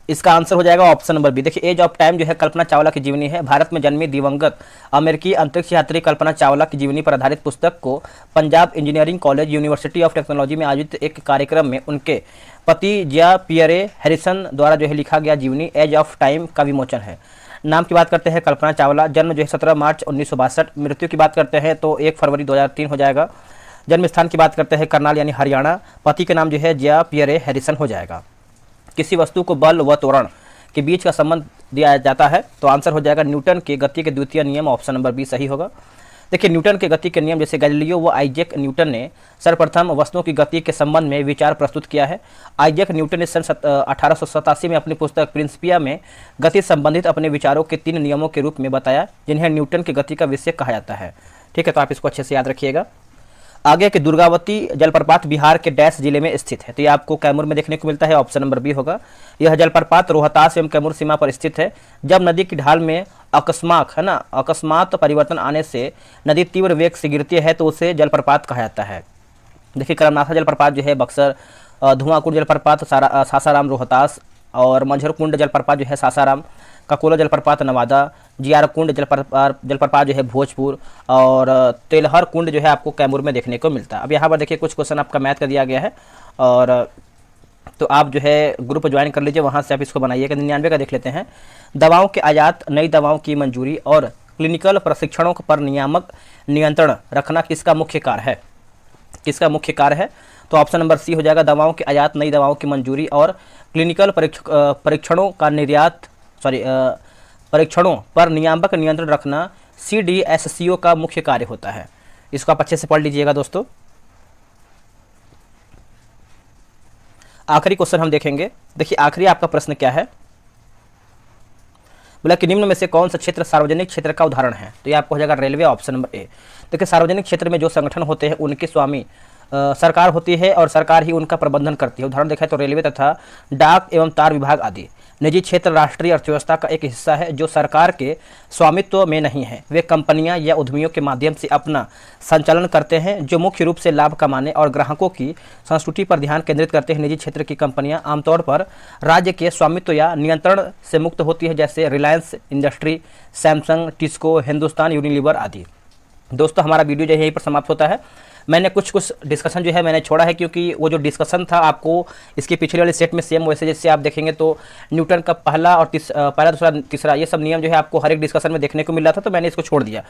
इसका आंसर हो जाएगा ऑप्शन नंबर बी। देखिए, एज ऑफ टाइम जो है कल्पना चावला की जीवनी है। भारत में जन्मी दिवंगत अमेरिकी अंतरिक्ष यात्री कल्पना चावला की जीवनी पर आधारित पुस्तक को Punjab engineering college university of technology में आयोजित एक कार्यक्रम में उनके पति जिया पियरे हैरिसन द्वारा जो है लिखा गया जीवनी एज ऑफ टाइम का विमोचन है। नाम की बात करते हैं कल्पना चावला, जन्म जो है 17 मार्च 1962। मृत्यु की बात करते हैं तो 1 फरवरी 2003 हो जाएगा। जन्म स्थान की बात करते हैं करनाल यानी हरियाणा। पति का नाम जो है जिया पियरे हैरिसन हो जाएगा। किसी वस्तु को बल व त्वरण के बीच का संबंध दिया जाता है तो आंसर हो जाएगा न्यूटन के गति के द्वितीय नियम, ऑप्शन नंबर बी सही होगा। देखिए, न्यूटन के गति के नियम जैसे गैलीलियो व आइजैक न्यूटन ने सर्वप्रथम वस्तुओं की गति के संबंध में विचार प्रस्तुत किया है। आइजैक न्यूटन ने सन 1887 में अपनी पुस्तक प्रिंसिपिया में गति संबंधित अपने विचारों के 3 नियमों के रूप में बताया, जिन्हें न्यूटन की गति का विषय कहा जाता है। ठीक है, तो आप इसको अच्छे से याद रखिएगा। आगे के दुर्गावती जलप्रपात बिहार के डैश जिले में स्थित है, तो ये आपको कैमूर में देखने को मिलता है, ऑप्शन नंबर बी होगा। यह जलप्रपात रोहतास एवं कैमूर सीमा पर स्थित है। जब नदी की ढाल में अकस्मात परिवर्तन आने से नदी तीव्र वेग से गिरती है तो उसे जलप्रपात कहा जाता है। देखिए, करमनाथा जलप्रपात जो है बक्सर, धुआंकुंड जलप्रपात सासाराम रोहतास, और मंझरकुंड जलप्रपात जो है सासाराम, ककोला जलप्रपात नवादा, जियारकुंड जलप्रपात जो है भोजपुर, और तेलहर कुंड जो है आपको कैमूर में देखने को मिलता है। अब यहाँ पर देखिए कुछ क्वेश्चन आपका मैथ का दिया गया है, और तो आप जो है ग्रुप ज्वाइन कर लीजिए, वहाँ से आप इसको बनाइएगा। 99 का देख लेते हैं। दवाओं के आयात, नई दवाओं की मंजूरी और क्लिनिकल प्रशिक्षणों पर नियामक नियंत्रण रखना किसका मुख्य कार्य है? किसका मुख्य कार्य है? तो ऑप्शन नंबर सी हो जाएगा। दवाओं के आयात, नई दवाओं की मंजूरी और क्लिनिकल परीक्षणों पर नियामक नियंत्रण रखना CDSCO का मुख्य कार्य होता है। इसको आप अच्छे से पढ़ लीजिएगा दोस्तों। आखिरी क्वेश्चन हम देखेंगे। देखिए, आखिरी आपका प्रश्न क्या है, बोला कि निम्न में से कौन सा क्षेत्र सार्वजनिक क्षेत्र का उदाहरण है? तो ये आपको हो जाएगा रेलवे, ऑप्शन नंबर ए। देखिए, सार्वजनिक क्षेत्र में जो संगठन होते हैं उनके स्वामी सरकार होती है और सरकार ही उनका प्रबंधन करती है। उदाहरण देखें तो रेलवे तथा डाक एवं तार विभाग आदि। निजी क्षेत्र राष्ट्रीय अर्थव्यवस्था का एक हिस्सा है जो सरकार के स्वामित्व में नहीं है। वे कंपनियां या उद्यमियों के माध्यम से अपना संचालन करते हैं जो मुख्य रूप से लाभ कमाने और ग्राहकों की संतुष्टि पर ध्यान केंद्रित करते हैं। निजी क्षेत्र की कंपनियां आमतौर पर राज्य के स्वामित्व या नियंत्रण से मुक्त होती है, जैसे Reliance industry, Samsung, TISCO, Hindustan Unilever आदि। दोस्तों, हमारा वीडियो जो है यहीं पर समाप्त होता है। मैंने कुछ डिस्कशन जो है मैंने छोड़ा है, क्योंकि वो जो डिस्कशन था आपको इसके पिछले वाले सेट में सेम वैसे जैसे आप देखेंगे तो न्यूटन का पहला दूसरा तीसरा ये सब नियम जो है आपको हर एक डिस्कशन में देखने को मिल रहा था, तो मैंने इसको छोड़ दिया।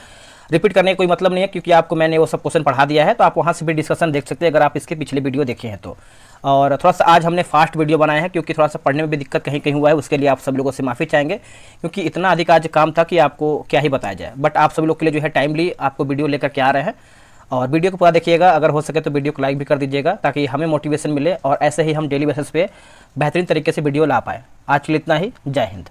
रिपीट करने का कोई मतलब नहीं है, क्योंकि आपको मैंने वो सब क्वेश्चन पढ़ा दिया है, तो आप वहाँ से भी डिस्कशन देख सकते हैं अगर आप इसके पिछले वीडियो देखे हैं तो। और थोड़ा सा आज हमने फास्ट वीडियो बनाया है, क्योंकि थोड़ा सा पढ़ने में भी दिक्कत कहीं कहीं हुआ है, उसके लिए आप सब लोगों से माफ़ी चाहेंगे, क्योंकि इतना अधिक आज काम था कि आपको क्या ही बताया जाए। बट आप सभी लोग के लिए जो है टाइमली आपको वीडियो लेकर के आ रहे हैं, और वीडियो को पूरा देखिएगा। अगर हो सके तो वीडियो को लाइक भी कर दीजिएगा, ताकि हमें मोटिवेशन मिले और ऐसे ही हम डेली बेसिस पे बेहतरीन तरीके से वीडियो ला पाए। आज के लिए इतना ही। जय हिंद।